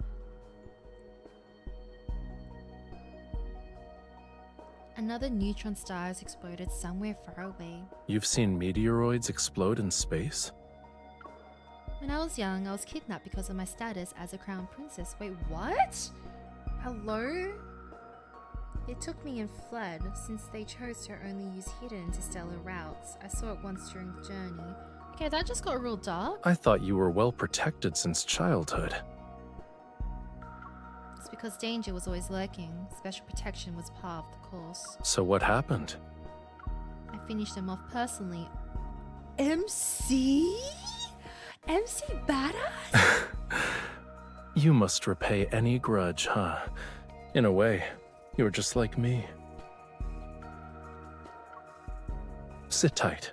Another neutron star has exploded somewhere far away. You've seen meteoroids explode in space? When I was young, I was kidnapped because of my status as a crown princess. Wait, what? Hello? They took me and fled, since they chose to only use hidden interstellar routes. I saw it once during the journey. Okay, that just got real dark. I thought you were well protected since childhood. It's because danger was always lurking. Special protection was part of the course. So what happened? I finished them off personally. MC? MC Badass? You must repay any grudge, huh? In a way, you're just like me. Sit tight.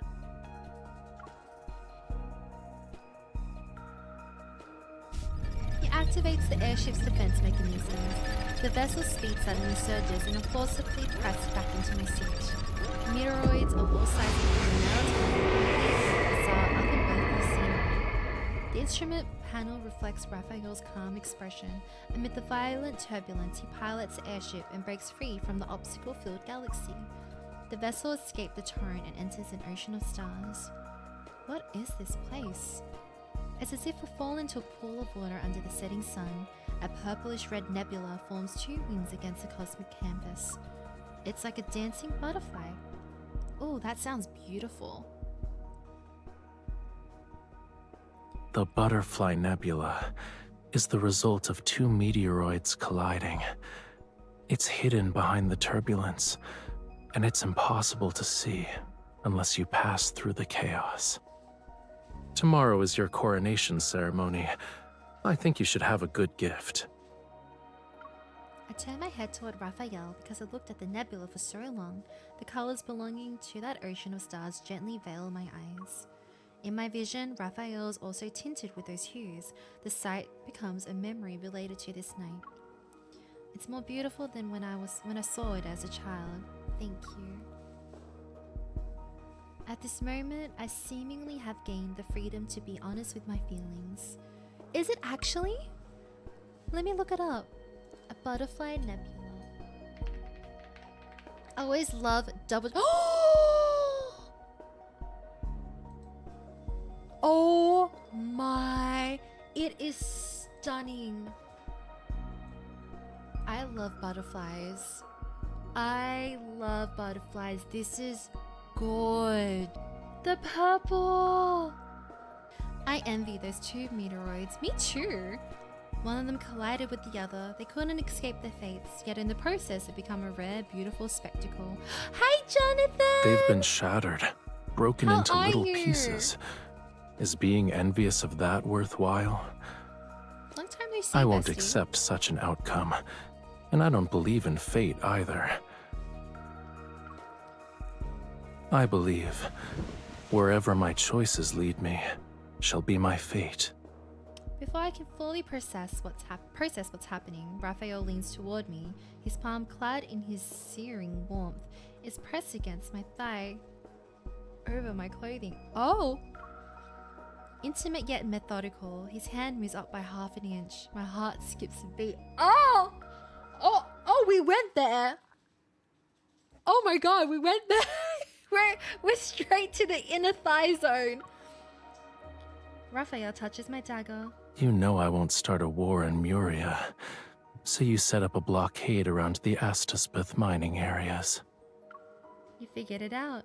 He activates the airship's defense mechanisms. The vessel speed suddenly surges and I'm forcibly pressed back into my seat. Meteoroids of all sizes from now to saw otherworldly scenery. The instrument panel reflects Rafayel's calm expression. Amid the violent turbulence, he pilots the airship and breaks free from the obstacle-filled galaxy. The vessel escapes the torrent and enters an ocean of stars. What is this place? It's as if we fall into a pool of water under the setting sun. A purplish-red nebula forms two wings against the cosmic canvas. It's like a dancing butterfly. Oh, that sounds beautiful. The Butterfly Nebula is the result of two meteoroids colliding. It's hidden behind the turbulence, and it's impossible to see unless you pass through the chaos. Tomorrow is your coronation ceremony. I think you should have a good gift. I turned my head toward Rafayel because I looked at the nebula for so long. The colors belonging to that ocean of stars gently veil my eyes. In my vision, Rafayel is also tinted with those hues. The sight becomes a memory related to this night. It's more beautiful than when I saw it as a child. Thank you. At this moment, I seemingly have gained the freedom to be honest with my feelings. Is it actually? Let me look it up. A butterfly nebula. I always love double. Oh my, it is stunning. I love butterflies. I love butterflies. This is good. The purple. I envy those two meteoroids. Me too. One of them collided with the other. They couldn't escape their fates, yet in the process it became a rare, beautiful spectacle. Hi, Jonathan! They've been shattered, broken How into are little you? pieces. Is being envious of that worthwhile? Long time no see, I won't bestie. accept such an outcome, and I don't believe in fate either. I believe Wherever my choices lead me, shall be my fate. Before I can fully process what's happening, Rafayel leans toward me. His palm, clad in his searing warmth, is pressed against my thigh, over my clothing. Oh! Intimate yet methodical, his hand moves up by half an inch. My heart skips a beat. Oh! Oh, we went there! Oh my god, we went there! we're straight to the inner thigh zone. Rafayel touches my dagger. You know I won't start a war in Muria, so you set up a blockade around the Astaspith mining areas. You figured it out.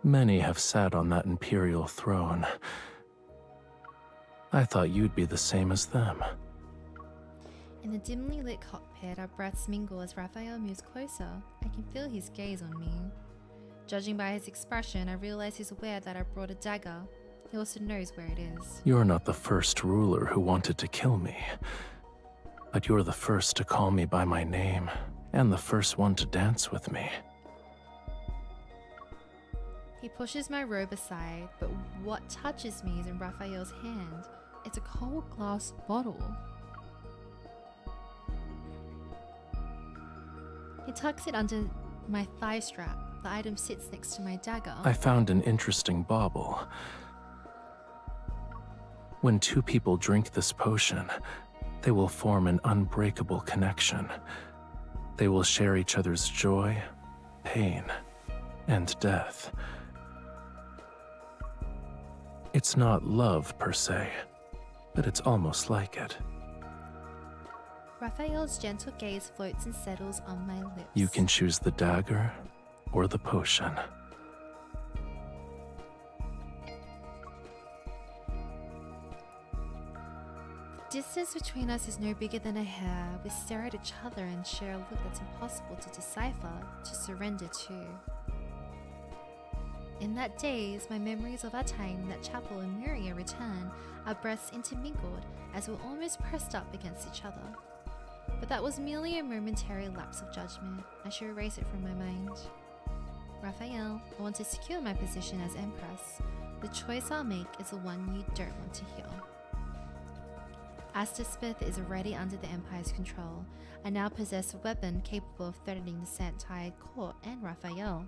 Many have sat on that imperial throne. I thought you'd be the same as them. In the dimly lit cockpit, our breaths mingle as Rafayel moves closer. I can feel his gaze on me. Judging by his expression, I realize he's aware that I brought a dagger. He also knows where it is. You're not the first ruler who wanted to kill me, but you're the first to call me by my name, and the first one to dance with me. He pushes my robe aside, but what touches me is in Rafayel's hand. It's a cold glass bottle. He tucks it under my thigh strap. The item sits next to my dagger. I found an interesting bauble. When two people drink this potion, they will form an unbreakable connection. They will share each other's joy, pain, and death. It's not love per se, but it's almost like it. Rafayel's gentle gaze floats and settles on my lips. You can choose the dagger or the potion. The distance between us is no bigger than a hair. We stare at each other and share a look that's impossible to decipher, to surrender to. In that daze, my memories of our time in that chapel in Muria return, our breaths intermingled as we're almost pressed up against each other. But that was merely a momentary lapse of judgment. I should erase it from my mind. Rafayel, I want to secure my position as Empress. The choice I'll make is the one you don't want to hear. Astaspith is already under the Empire's control. I now possess a weapon capable of threatening the Sanctide Court and Rafayel.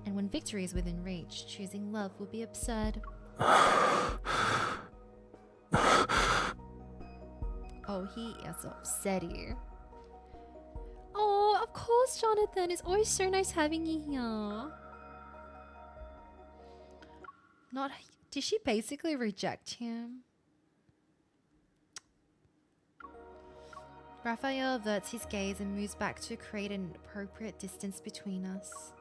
And when victory is within reach, choosing love will be absurd. Oh, he is upset here. Oh, of course, Jonathan. It's always so nice having you here. Did she basically reject him? Rafayel averts his gaze and moves back to create an appropriate distance between us.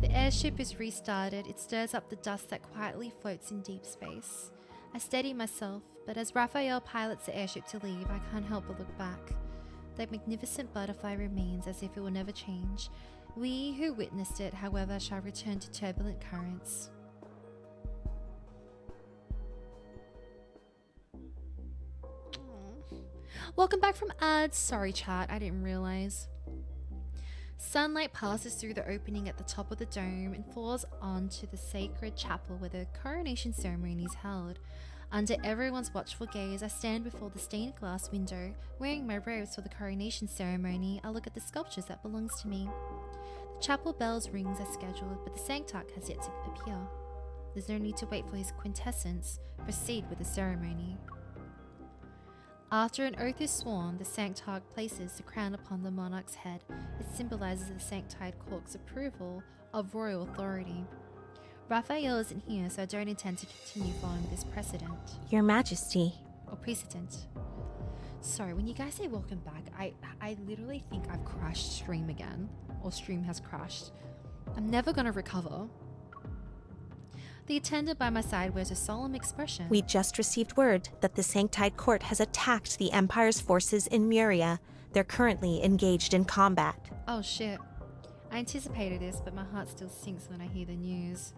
The airship is restarted. It stirs up the dust that quietly floats in deep space. I steady myself, but as Rafayel pilots the airship to leave, I can't help but look back. That magnificent butterfly remains as if it will never change. We who witnessed it, however, shall return to turbulent currents. Welcome back from ads. Sorry chat, I didn't realize. Sunlight passes through the opening at the top of the dome and falls onto the sacred chapel where the coronation ceremony is held. Under everyone's watchful gaze, I stand before the stained glass window. Wearing my robes for the coronation ceremony, I look at the sculptures that belongs to me. The chapel bells rings as scheduled, but the Sanctarch has yet to appear. There's no need to wait for his quintessence. Proceed with the ceremony. After an oath is sworn, the Sanctarch places the crown upon the monarch's head. It symbolizes the Sanctide Court's approval of royal authority. Rafayel isn't here, so I don't intend to continue following this precedent. Your Majesty. Or precedent. Sorry, when you guys say welcome back, I literally think I've crashed stream again. Or stream has crashed. I'm never gonna recover. The attendant by my side wears a solemn expression. We just received word that the Sanctide Court has attacked the Empire's forces in Muria. They're currently engaged in combat. Oh shit. I anticipated this, but my heart still sinks when I hear the news.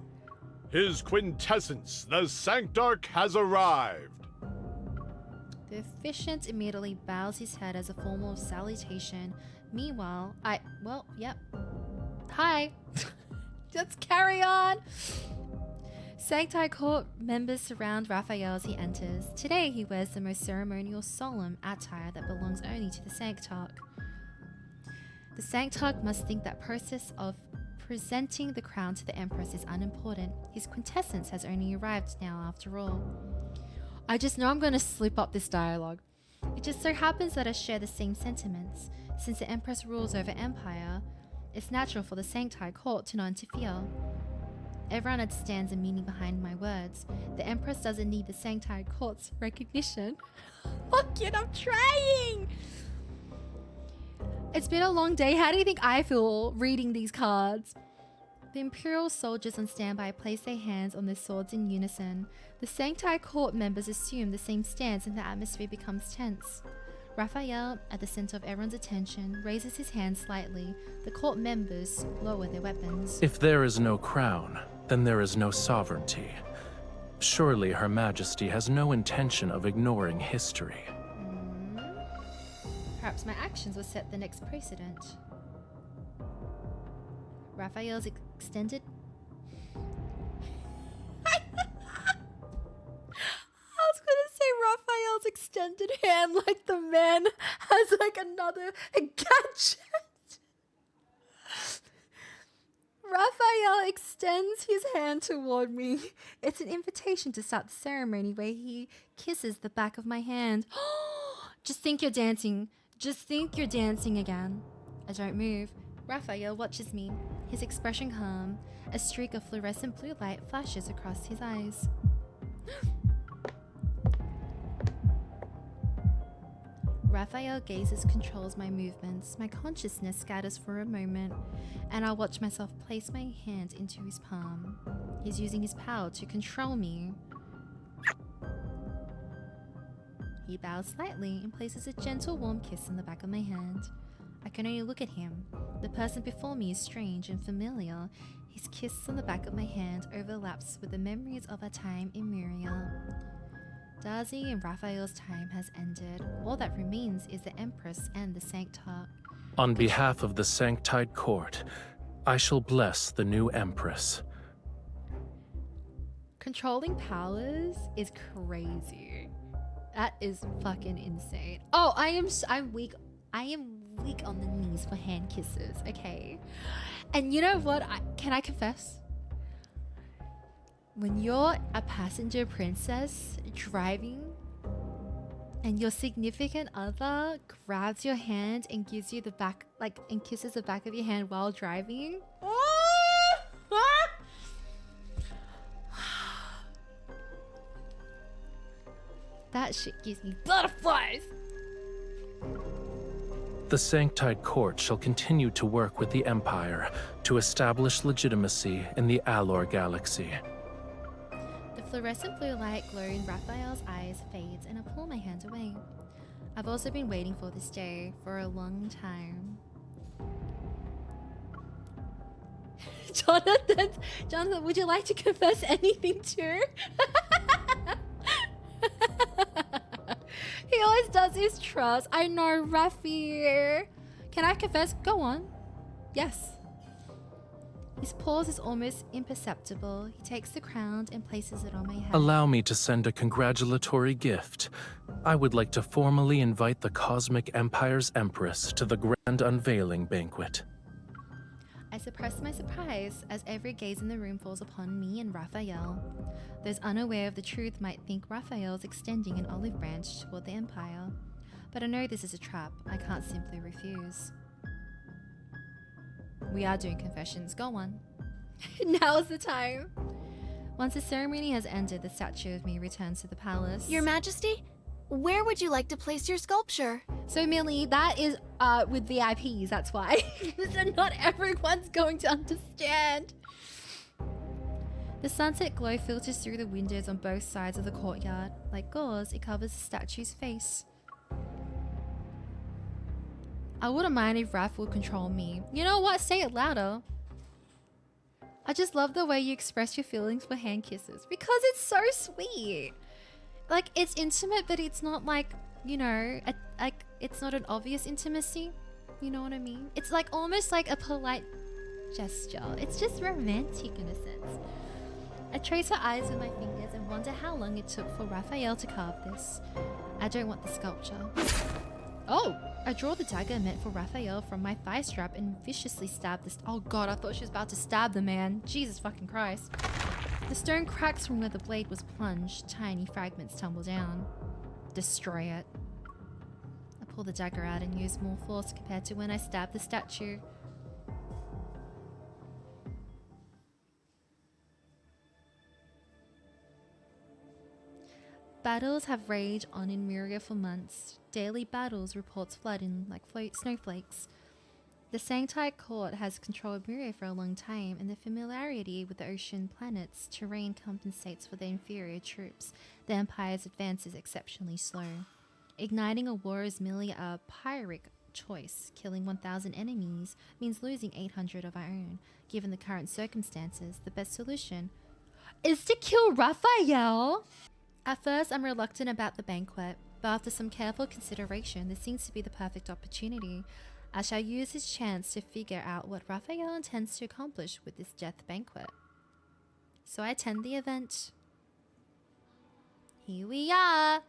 His quintessence, the Sanctarch, has arrived. The officiant immediately bows his head as a form of salutation. Meanwhile, yep. Hi. Let's carry on. Sancti Court members surround Rafayel as he enters. Today he wears the most ceremonial, solemn attire that belongs only to the Sanctarch. The Sanctarch must think that process of presenting the crown to the Empress is unimportant. His quintessence has only arrived now after all. I just know I'm going to slip up this dialogue. It just so happens that I share the same sentiments. Since the Empress rules over Empire, it's natural for the Sancti Court to not interfere. Everyone understands the meaning behind my words. The Empress doesn't need the Sancti Court's recognition. Fuck it, I'm trying! It's been a long day. How do you think I feel reading these cards? The Imperial soldiers on standby place their hands on their swords in unison. The Sancti Court members assume the same stance and the atmosphere becomes tense. Rafayel, at the center of everyone's attention, raises his hand slightly. The court members lower their weapons. If there is no crown, then there is no sovereignty. Surely Her Majesty has no intention of ignoring history. Perhaps my actions will set the next precedent. Raphael's extended... I was gonna say Raphael's extended hand like the man has like another gadget. Raphael extends his hand toward me. It's an invitation to start the ceremony where he kisses the back of my hand. Just think you're dancing. Just think you're dancing again. I don't move. Raphael watches me, his expression calm. A streak of fluorescent blue light flashes across his eyes. Raphael gazes, controls my movements. My consciousness scatters for a moment, and I watch myself place my hand into his palm. He's using his power to control me. He bows slightly and places a gentle, warm kiss on the back of my hand. I can only look at him. The person before me is strange and familiar. His kiss on the back of my hand overlaps with the memories of our time in Muriel. DARZZIE and Raphael's time has ended. All that remains is the Empress and the Sanctarch. On behalf of the Sanctite Court, I shall bless the new Empress. Controlling powers is crazy. That is fucking insane. Oh, I'm weak. I am weak on the knees for hand kisses, okay? And you know what? Can I confess? When you're a passenger princess driving and your significant other grabs your hand and gives you the back, like, and kisses the back of your hand while driving. That shit gives me butterflies. The Sanctite Court shall continue to work with the Empire to establish legitimacy in the Alor Galaxy. The fluorescent blue light glow in Raphael's eyes fades and I pull my hand away. I've also been waiting for this day for a long time. Jonathan, would you like to confess anything too? He always does his trust. I know, Rafi. Can I confess? Go on. Yes. His pause is almost imperceptible. He takes the crown and places it on my head. Allow me to send a congratulatory gift. I would like to formally invite the Cosmic Empire's Empress to the grand unveiling banquet. I suppress my surprise as every gaze in the room falls upon me and Raphael. Those unaware of the truth might think Raphael's extending an olive branch toward the Empire. But I know this is a trap. I can't simply refuse. We are doing confessions. Go on. Now's the time. Once the ceremony has ended, the statue of me returns to the palace. Your Majesty, where would you like to place your sculpture? So Millie, that is with VIPs, that's why. So not everyone's going to understand. The sunset glow filters through the windows on both sides of the courtyard. Like gauze, it covers the statue's face. I wouldn't mind if Raph would control me. You know what? Say it louder. I just love the way you express your feelings for hand kisses because it's so sweet. Like, it's intimate, but it's not like, you know, it's not an obvious intimacy. You know what I mean? It's like almost like a polite gesture. It's just romantic in a sense. I trace her eyes with my fingers and wonder how long it took for Raphael to carve this. I don't want the sculpture. Oh! I draw the dagger meant for Raphael from my thigh strap and viciously stab this. Oh god, I thought she was about to stab the man. Jesus fucking Christ. The stone cracks from where the blade was plunged. Tiny fragments tumble down. Destroy it. I pull the dagger out and use more force compared to when I stabbed the statue. Battles have raged on in Myria for months. Daily battles reports flooding like snowflakes. The Sanctite court has controlled Myria for a long time, and the familiarity with the ocean planet's terrain compensates for their inferior troops. The Empire's advance is exceptionally slow. Igniting a war is merely a pyrrhic choice. Killing 1,000 enemies means losing 800 of our own. Given the current circumstances, the best solution is to kill Raphael! At first, I'm reluctant about the banquet, but after some careful consideration, this seems to be the perfect opportunity. I shall use this chance to figure out what Raphael intends to accomplish with this death banquet. So I attend the event. Here we are!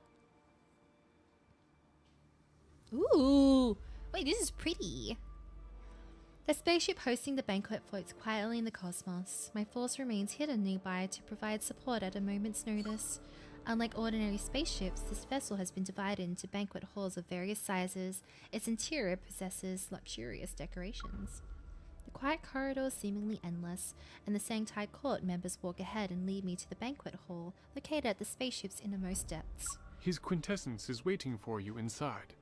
Ooh! Wait, this is pretty! The spaceship hosting the banquet floats quietly in the cosmos. My force remains hidden nearby to provide support at a moment's notice. Unlike ordinary spaceships, this vessel has been divided into banquet halls of various sizes. Its interior possesses luxurious decorations. The quiet corridor is seemingly endless, and the Sanctite court members walk ahead and lead me to the banquet hall, located at the spaceship's innermost depths. His quintessence is waiting for you inside.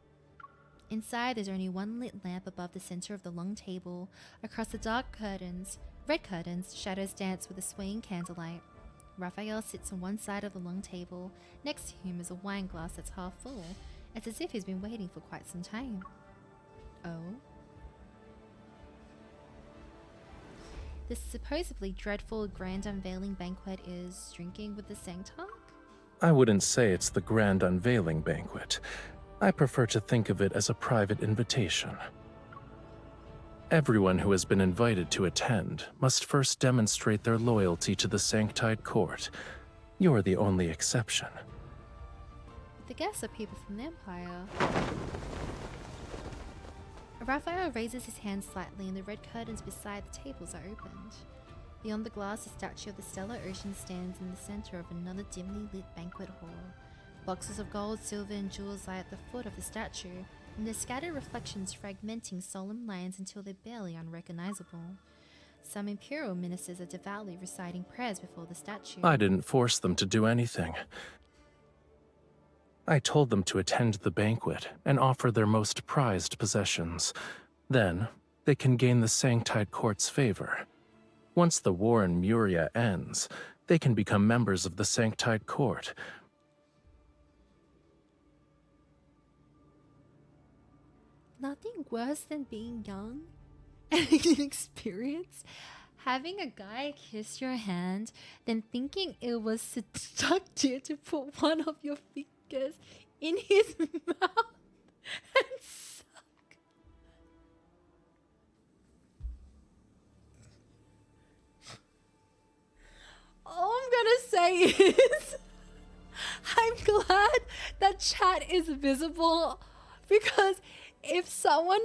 Inside, there's only one lit lamp above the center of the long table. Across the red curtains, shadows dance with the swaying candlelight. Raphael sits on one side of the long table. Next to him is a wine glass that's half full. It's as if he's been waiting for quite some time. Oh? This supposedly dreadful grand unveiling banquet is drinking with the Sanctarch? I wouldn't say it's the grand unveiling banquet. I prefer to think of it as a private invitation. Everyone who has been invited to attend must first demonstrate their loyalty to the Sanctite court. You're the only exception. The guests are people from the Empire. Raphael raises his hand slightly and the red curtains beside the tables are opened. Beyond the glass, a statue of the stellar ocean stands in the center of another dimly lit banquet hall. Boxes of gold, silver, and jewels lie at the foot of the statue, and their scattered reflections fragmenting solemn lines until they're barely unrecognizable. Some Imperial ministers are devoutly reciting prayers before the statue. I didn't force them to do anything. I told them to attend the banquet and offer their most prized possessions. Then, they can gain the Sanctite court's favor. Once the war in Myria ends, they can become members of the Sanctite court. Nothing worse than being young and inexperienced. Having a guy kiss your hand, then thinking it was seductive to put one of your fingers in his mouth and suck. All I'm gonna say is, I'm glad that chat is visible, because if someone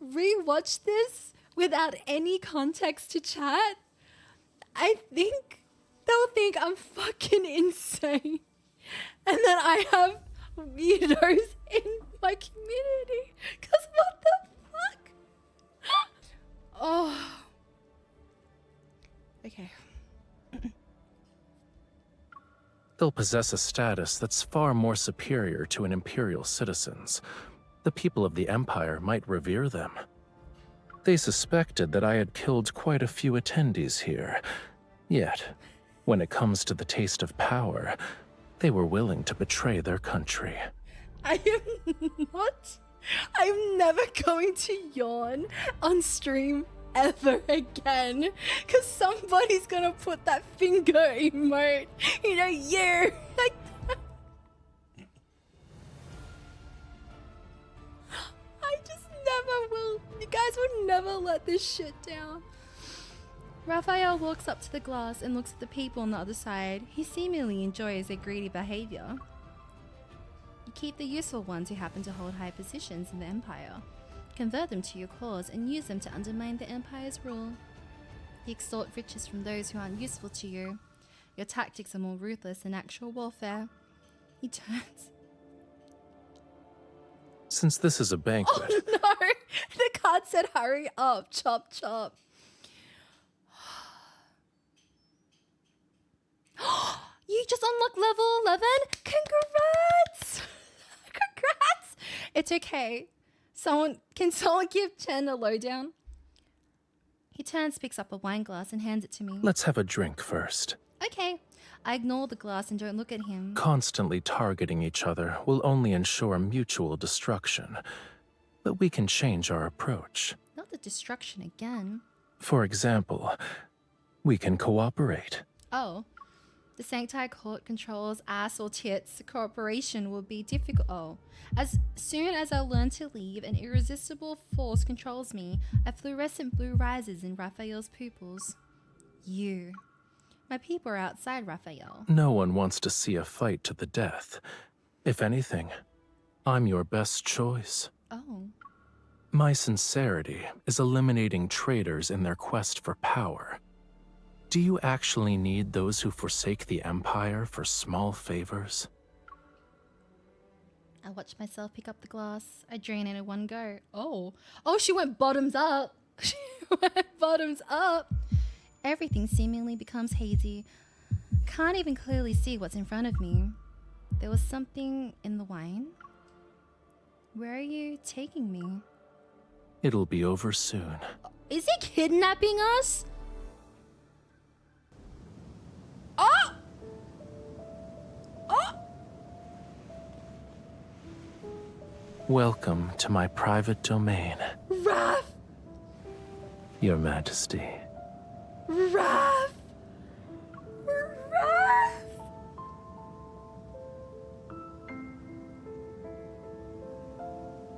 rewatched this without any context to chat, I think they'll think I'm fucking insane and that I have weirdos in my community. Cause what the fuck? Oh. Okay. They'll possess a status that's far more superior to an Imperial citizen's. The people of the Empire might revere them. They suspected that I had killed quite a few attendees here. Yet, when it comes to the taste of power, they were willing to betray their country. I am not. I'm never going to yawn on stream ever again. Because somebody's gonna put that finger emote in a year. I just never will. You guys would never let this shit down. Raphael walks up to the glass and looks at the people on the other side. He seemingly enjoys their greedy behavior. You keep the useful ones who happen to hold high positions in the Empire. Convert them to your cause and use them to undermine the Empire's rule. You extort riches from those who aren't useful to you. Your tactics are more ruthless than actual warfare. He turns. Since this is a banquet... Oh no! The card said hurry up, chop chop. You just unlocked level 11? Congrats! Congrats! It's okay. Can someone give Chen a lowdown? He turns, picks up a wine glass and hands it to me. Let's have a drink first. Okay. I ignore the glass and don't look at him. Constantly targeting each other will only ensure mutual destruction. But we can change our approach. Not the destruction again. For example, we can cooperate. Oh. The Sanctite Court controls ass or tits. Cooperation will be difficult. Oh. As soon as I learn to leave, an irresistible force controls me. A fluorescent blue rises in Raphael's pupils. You. My people are outside Raphael. No one wants to see a fight to the death. If anything, I'm your best choice. Oh. My sincerity is eliminating traitors in their quest for power. Do you actually need those who forsake the Empire for small favors? I watch myself pick up the glass. I drain it in one go. Oh. Oh, she went bottoms up. She went bottoms up. Everything seemingly becomes hazy. Can't even clearly see what's in front of me. There was something in the wine. Where are you taking me? It'll be over soon. Is he kidnapping us? Oh! Oh! Welcome to my private domain. Raph! Your Majesty. Raph! Raph!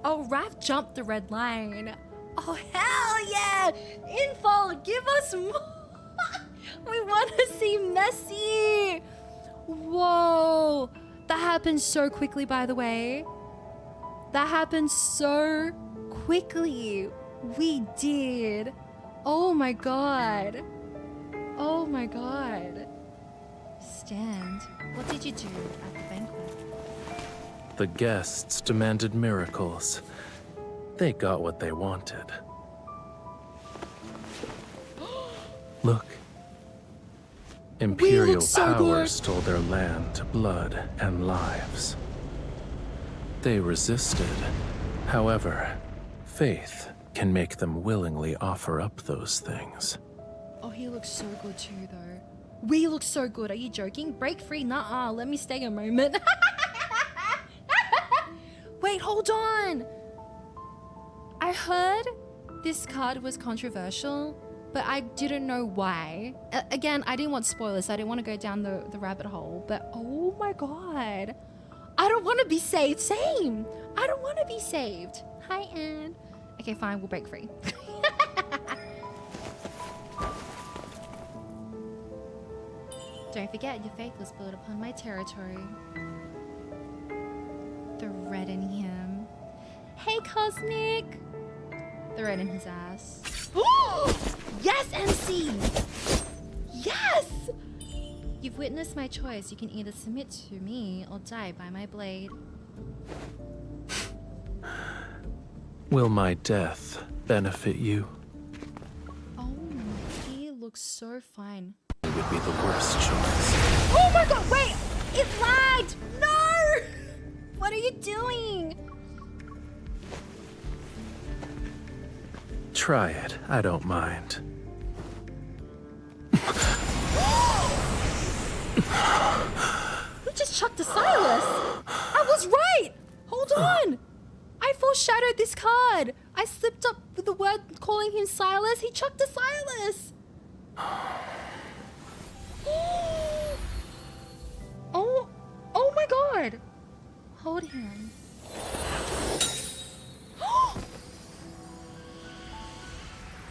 Oh, Raph jumped the red line. Oh, hell yeah! InFold, give us more! We want to see Messi! Whoa! That happened so quickly, by the way. That happened so quickly. We did. Oh my god. Oh my god. Stand. What did you do at the banquet? The guests demanded miracles. They got what they wanted. Look. Imperial power stole their land, blood, and lives. They resisted. However, faith can make them willingly offer up those things. Oh, he looks so good too, though. We look so good. Are you joking? Break free? Nuh-uh. Let me stay a moment. Wait, hold on. I heard this card was controversial, but I didn't know why. Again, I didn't want spoilers. I didn't want to go down the rabbit hole, but oh my god. I don't want to be saved. Same. I don't want to be saved. Hi, Anne. Okay, fine. We'll break free. Don't forget, your faith was built upon my territory. The red in him. Hey, Cosmic! The red in his ass. Yes, MC! Yes! You've witnessed my choice. You can either submit to me or die by my blade. Will my death benefit you? Oh, he looks so fine. It would be the worst choice. Oh my god, wait! It lagged! No! What are you doing? Try it. I don't mind. We just chucked a Silas! I was right! Hold on! I foreshadowed this card! I slipped up with the word calling him Silas. He chucked a Silas! Oh my god! Hold him.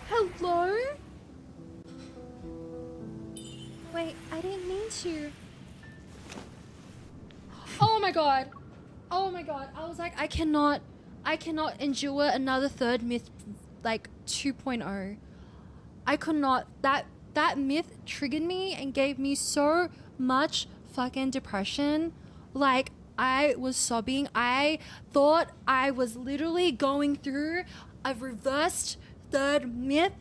Hello? Wait, I didn't mean to. Oh my god. Oh my god. I was like, I cannot endure another third myth like 2.0. I could not. That myth triggered me and gave me so much fucking depression. Like, I was sobbing. I thought I was literally going through a reversed third myth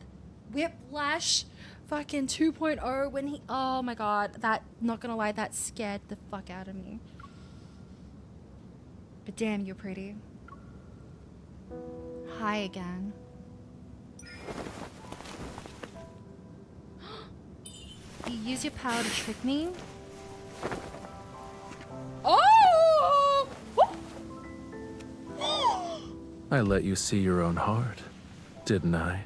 whiplash fucking 2.0 when he, oh my god, that, not gonna lie, that scared the fuck out of me. But damn, you're pretty. Hi again. You use your power to trick me? Oh! I let you see your own heart, didn't I?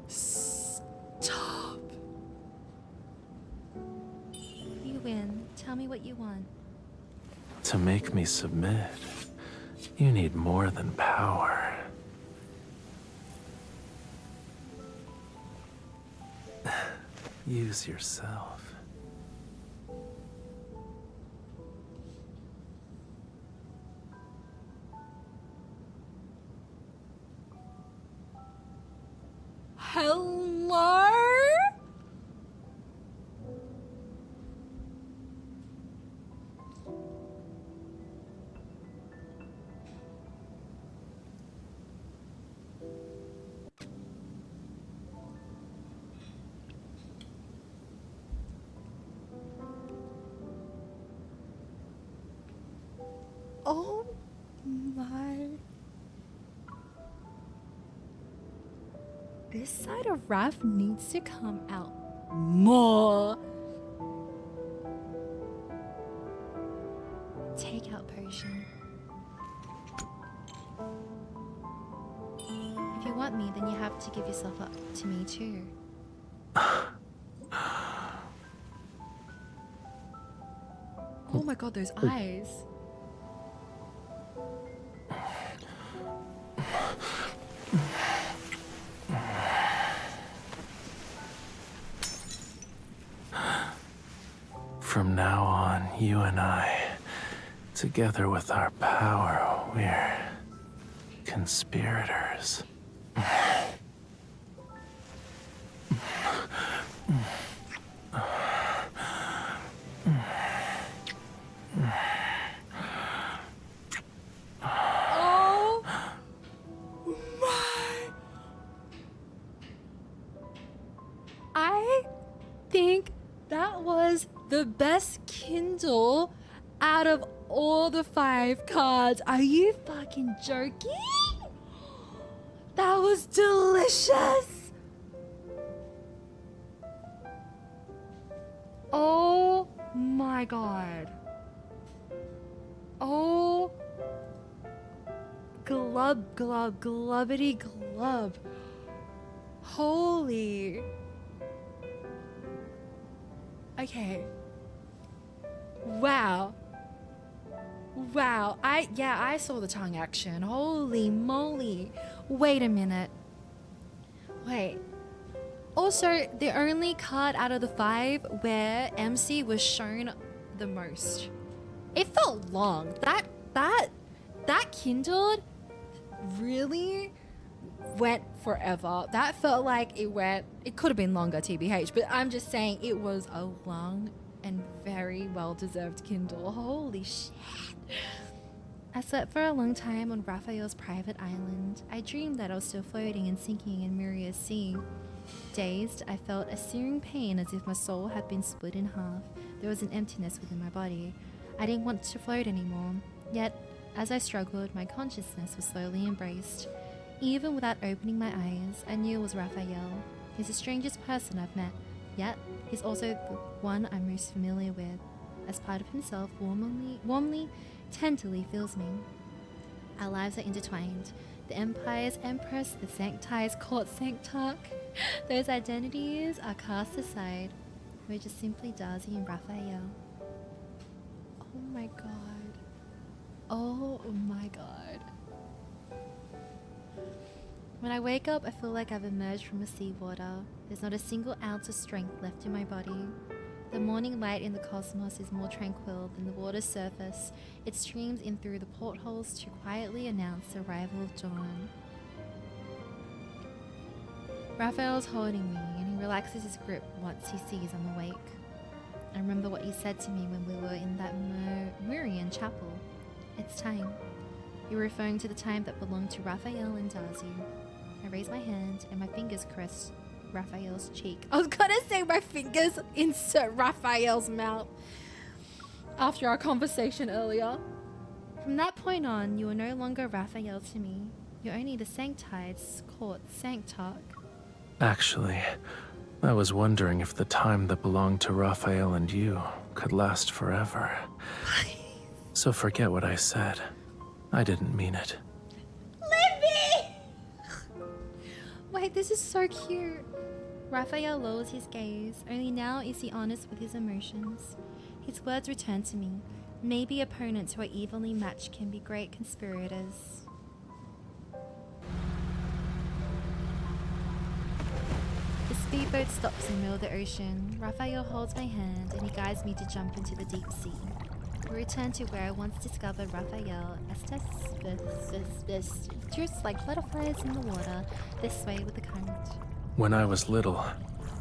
Stop. You win. Tell me what you want. To make me submit, you need more than power. Use yourself. Hello? Oh my. This side of Raph needs to come out more. Take out potion. If you want me, then you have to give yourself up to me too. Oh my god, those eyes. From now on, you and I, together with our power, we're conspirators. Oh my. I think that was the best Kindle out of all the 5 cards. Are you fucking joking? That was delicious. Oh my god. Oh. Glub, glub, glubbity, glub. Holy. Okay. Wow. Wow. I saw the tongue action. Holy moly. Wait a minute. Wait. Also, the only card out of the 5 where MC was shown the most. It felt long. That kindled really went forever. That felt like it could have been longer, TBH, but I'm just saying it was a long and very well-deserved Kindle. Holy shit. I slept for a long time on Rafayel's private island. I dreamed that I was still floating and sinking in Miria's sea. Dazed, I felt a searing pain as if my soul had been split in half. There was an emptiness within my body. I didn't want to float anymore. Yet, as I struggled, my consciousness was slowly embraced. Even without opening my eyes, I knew it was Rafayel. He's the strangest person I've met, yet he's also the one I'm most familiar with. As part of himself, warmly, tenderly fills me. Our lives are intertwined. The Empire's Empress, the Sancti's Court Sanctarch. Those identities are cast aside. We're just simply DARZZIE and Rafayel. Oh my god. Oh my god. When I wake up, I feel like I've emerged from the seawater. There's not a single ounce of strength left in my body. The morning light in the cosmos is more tranquil than the water's surface. It streams in through the portholes to quietly announce the arrival of dawn. Raphael's holding me, and he relaxes his grip once he sees I'm awake. I remember what he said to me when we were in that Murian chapel. It's time. You were referring to the time that belonged to Rafayel and DARZZIE. I raise my hand, and my fingers caress Raphael's cheek. I was gonna say my fingers insert Raphael's mouth after our conversation earlier. From that point on, you are no longer Raphael to me. You're only the Sanctide's court Sanctarch. Actually, I was wondering if the time that belonged to Raphael and you could last forever. So forget what I said. I didn't mean it. Libby! Wait, this is so cute. Raphael lowers his gaze. Only now is he honest with his emotions. His words return to me. Maybe opponents who are evenly matched can be great conspirators. The speedboat stops in the middle of the ocean. Raphael holds my hand and he guides me to jump into the deep sea. We return to where I once discovered Rafayel just like butterflies in the water, this way with the current. When I was little,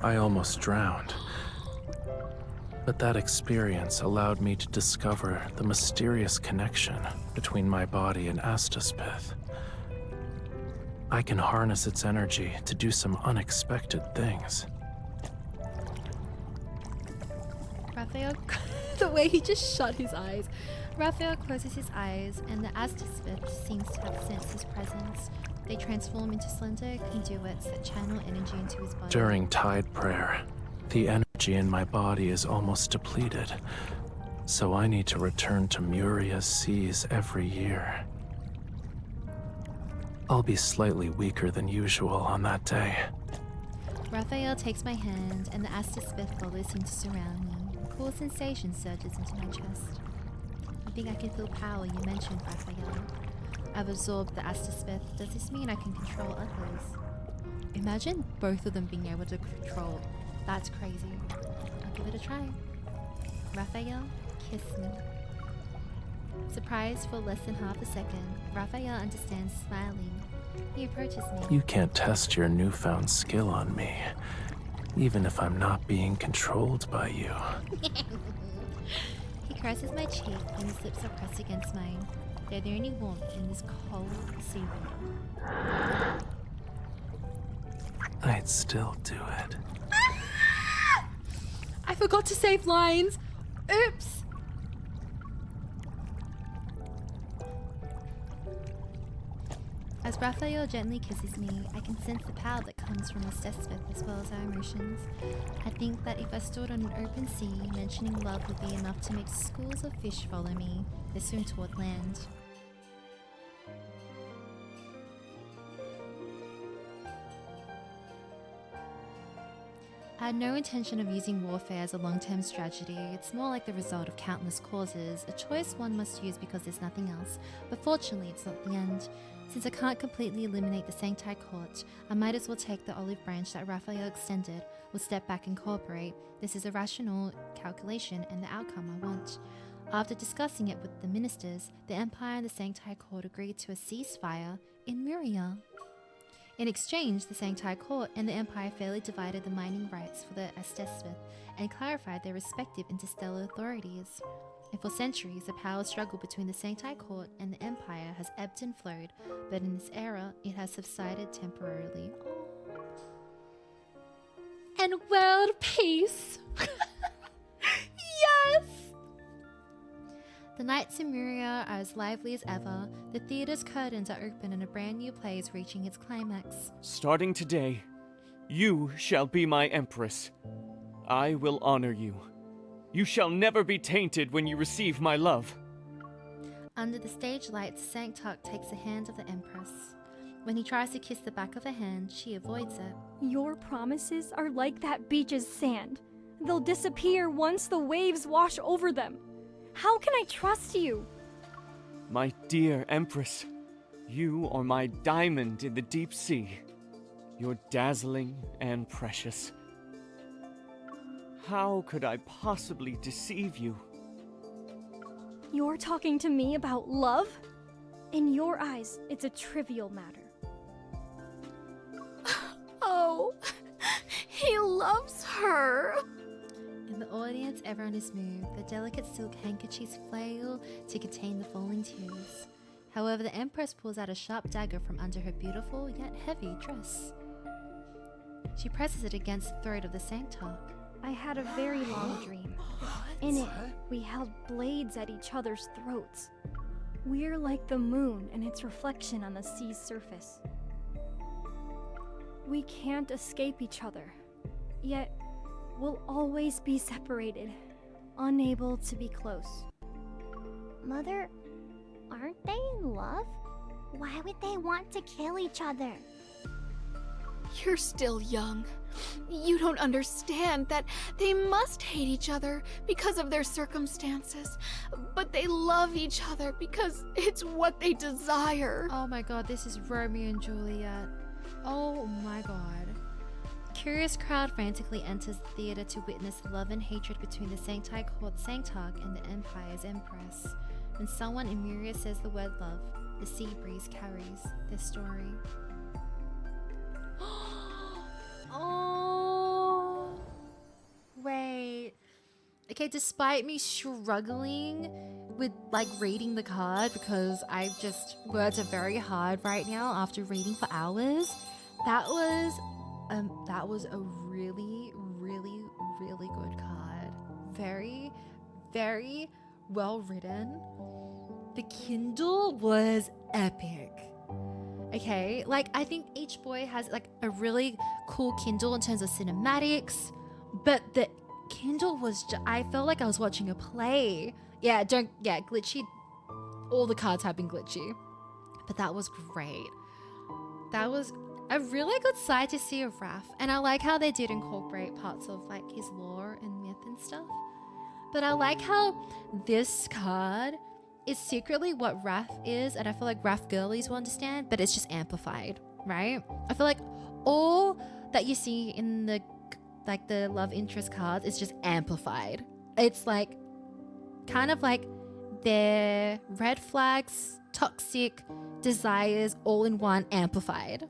I almost drowned. But that experience allowed me to discover the mysterious connection between my body and Astaspith. I can harness its energy to do some unexpected things. Raphael, the way he just shut his eyes. Raphael closes his eyes, and the Astaspith seems to have sensed his presence. They transform into slender conduits that channel energy into his body. During tide prayer, the energy in my body is almost depleted, so I need to return to Muria's seas every year. I'll be slightly weaker than usual on that day. Raphael takes my hand, and the Astaspith follows him to surround me. A cool sensation surges into my chest. I think I can feel power you mentioned, Raphael. I've absorbed the Astaspith. Does this mean I can control others? Imagine both of them being able to control. That's crazy. I'll give it a try. Raphael, kiss me. Surprised for less than half a second, Raphael understands, smiling. He approaches me. You can't test your newfound skill on me, even if I'm not being controlled by you. He caresses my cheek and his lips are pressed against mine. They're the only warmth in this cold seawater. I'd still do it. I forgot to save lines! Oops! As Raphael gently kisses me, I can sense the power that comes from Astaspith as well as our emotions. I think that if I stood on an open sea, mentioning love would be enough to make schools of fish follow me. They swim toward land. I had no intention of using warfare as a long-term strategy. It's more like the result of countless causes, a choice one must use because there's nothing else. But fortunately, it's not the end. Since I can't completely eliminate the Sanctide Court, I might as well take the olive branch that Raphael extended, or step back and cooperate. This is a rational calculation and the outcome I want. After discussing it with the ministers, the Empire and the Sanctide Court agreed to a ceasefire in Muria. In exchange, the Sanctide Court and the Empire fairly divided the mining rights for the Astaspith and clarified their respective interstellar authorities. And for centuries, the power struggle between the Sanctide Court and the Empire has ebbed and flowed, but in this era, it has subsided temporarily. And world peace! Yes! The nights in Muria are as lively as ever. The theater's curtains are open and a brand new play is reaching its climax. Starting today, you shall be my empress. I will honor you. You shall never be tainted when you receive my love. Under the stage lights, Sanctarch takes the hand of the Empress. When he tries to kiss the back of her hand, she avoids it. Your promises are like that beach's sand. They'll disappear once the waves wash over them. How can I trust you? My dear empress, You are my diamond in the deep sea. You're dazzling and precious. How could I possibly deceive you? You're talking to me about love? In your eyes, it's a trivial matter. Oh, he loves her. In the audience, everyone is moved. The delicate silk handkerchiefs flail to contain the falling tears. However, the Empress pulls out a sharp dagger from under her beautiful yet heavy dress. She presses it against the throat of the Sanctarch. I had a very long dream. In it, we held blades at each other's throats. We're like the moon and its reflection on the sea's surface. We can't escape each other, yet we'll always be separated, unable to be close. Mother, aren't they in love? Why would they want to kill each other? You're still young. You don't understand that they must hate each other because of their circumstances, but they love each other because it's what they desire. Oh my god, this is Romeo and Juliet. Oh my god. Curious crowd frantically enters the theater to witness the love and hatred between the Sanctite Court Sanctarch and the Empire's Empress. When someone in Myria says the word love, the sea breeze carries their story. Oh, wait. Okay, despite me struggling with like reading the card because words are very hard right now after reading for hours. That was a really, really, really good card. Very, very well written. The Kindle was epic. Okay, like I think each boy has like a really cool Kindle in terms of cinematics, but the Kindle was I felt like I was watching a play. Glitchy. All the cards have been glitchy, but that was great. That was a really good side to see of Raph, and I like how they did incorporate parts of like his lore and myth and stuff. But I like how this card is secretly what Raph is, and I feel like Raph girlies will understand, but it's just amplified, right? I feel like all that you see in the love interest cards is just amplified. It's like kind of like their red flags, toxic desires all in one amplified.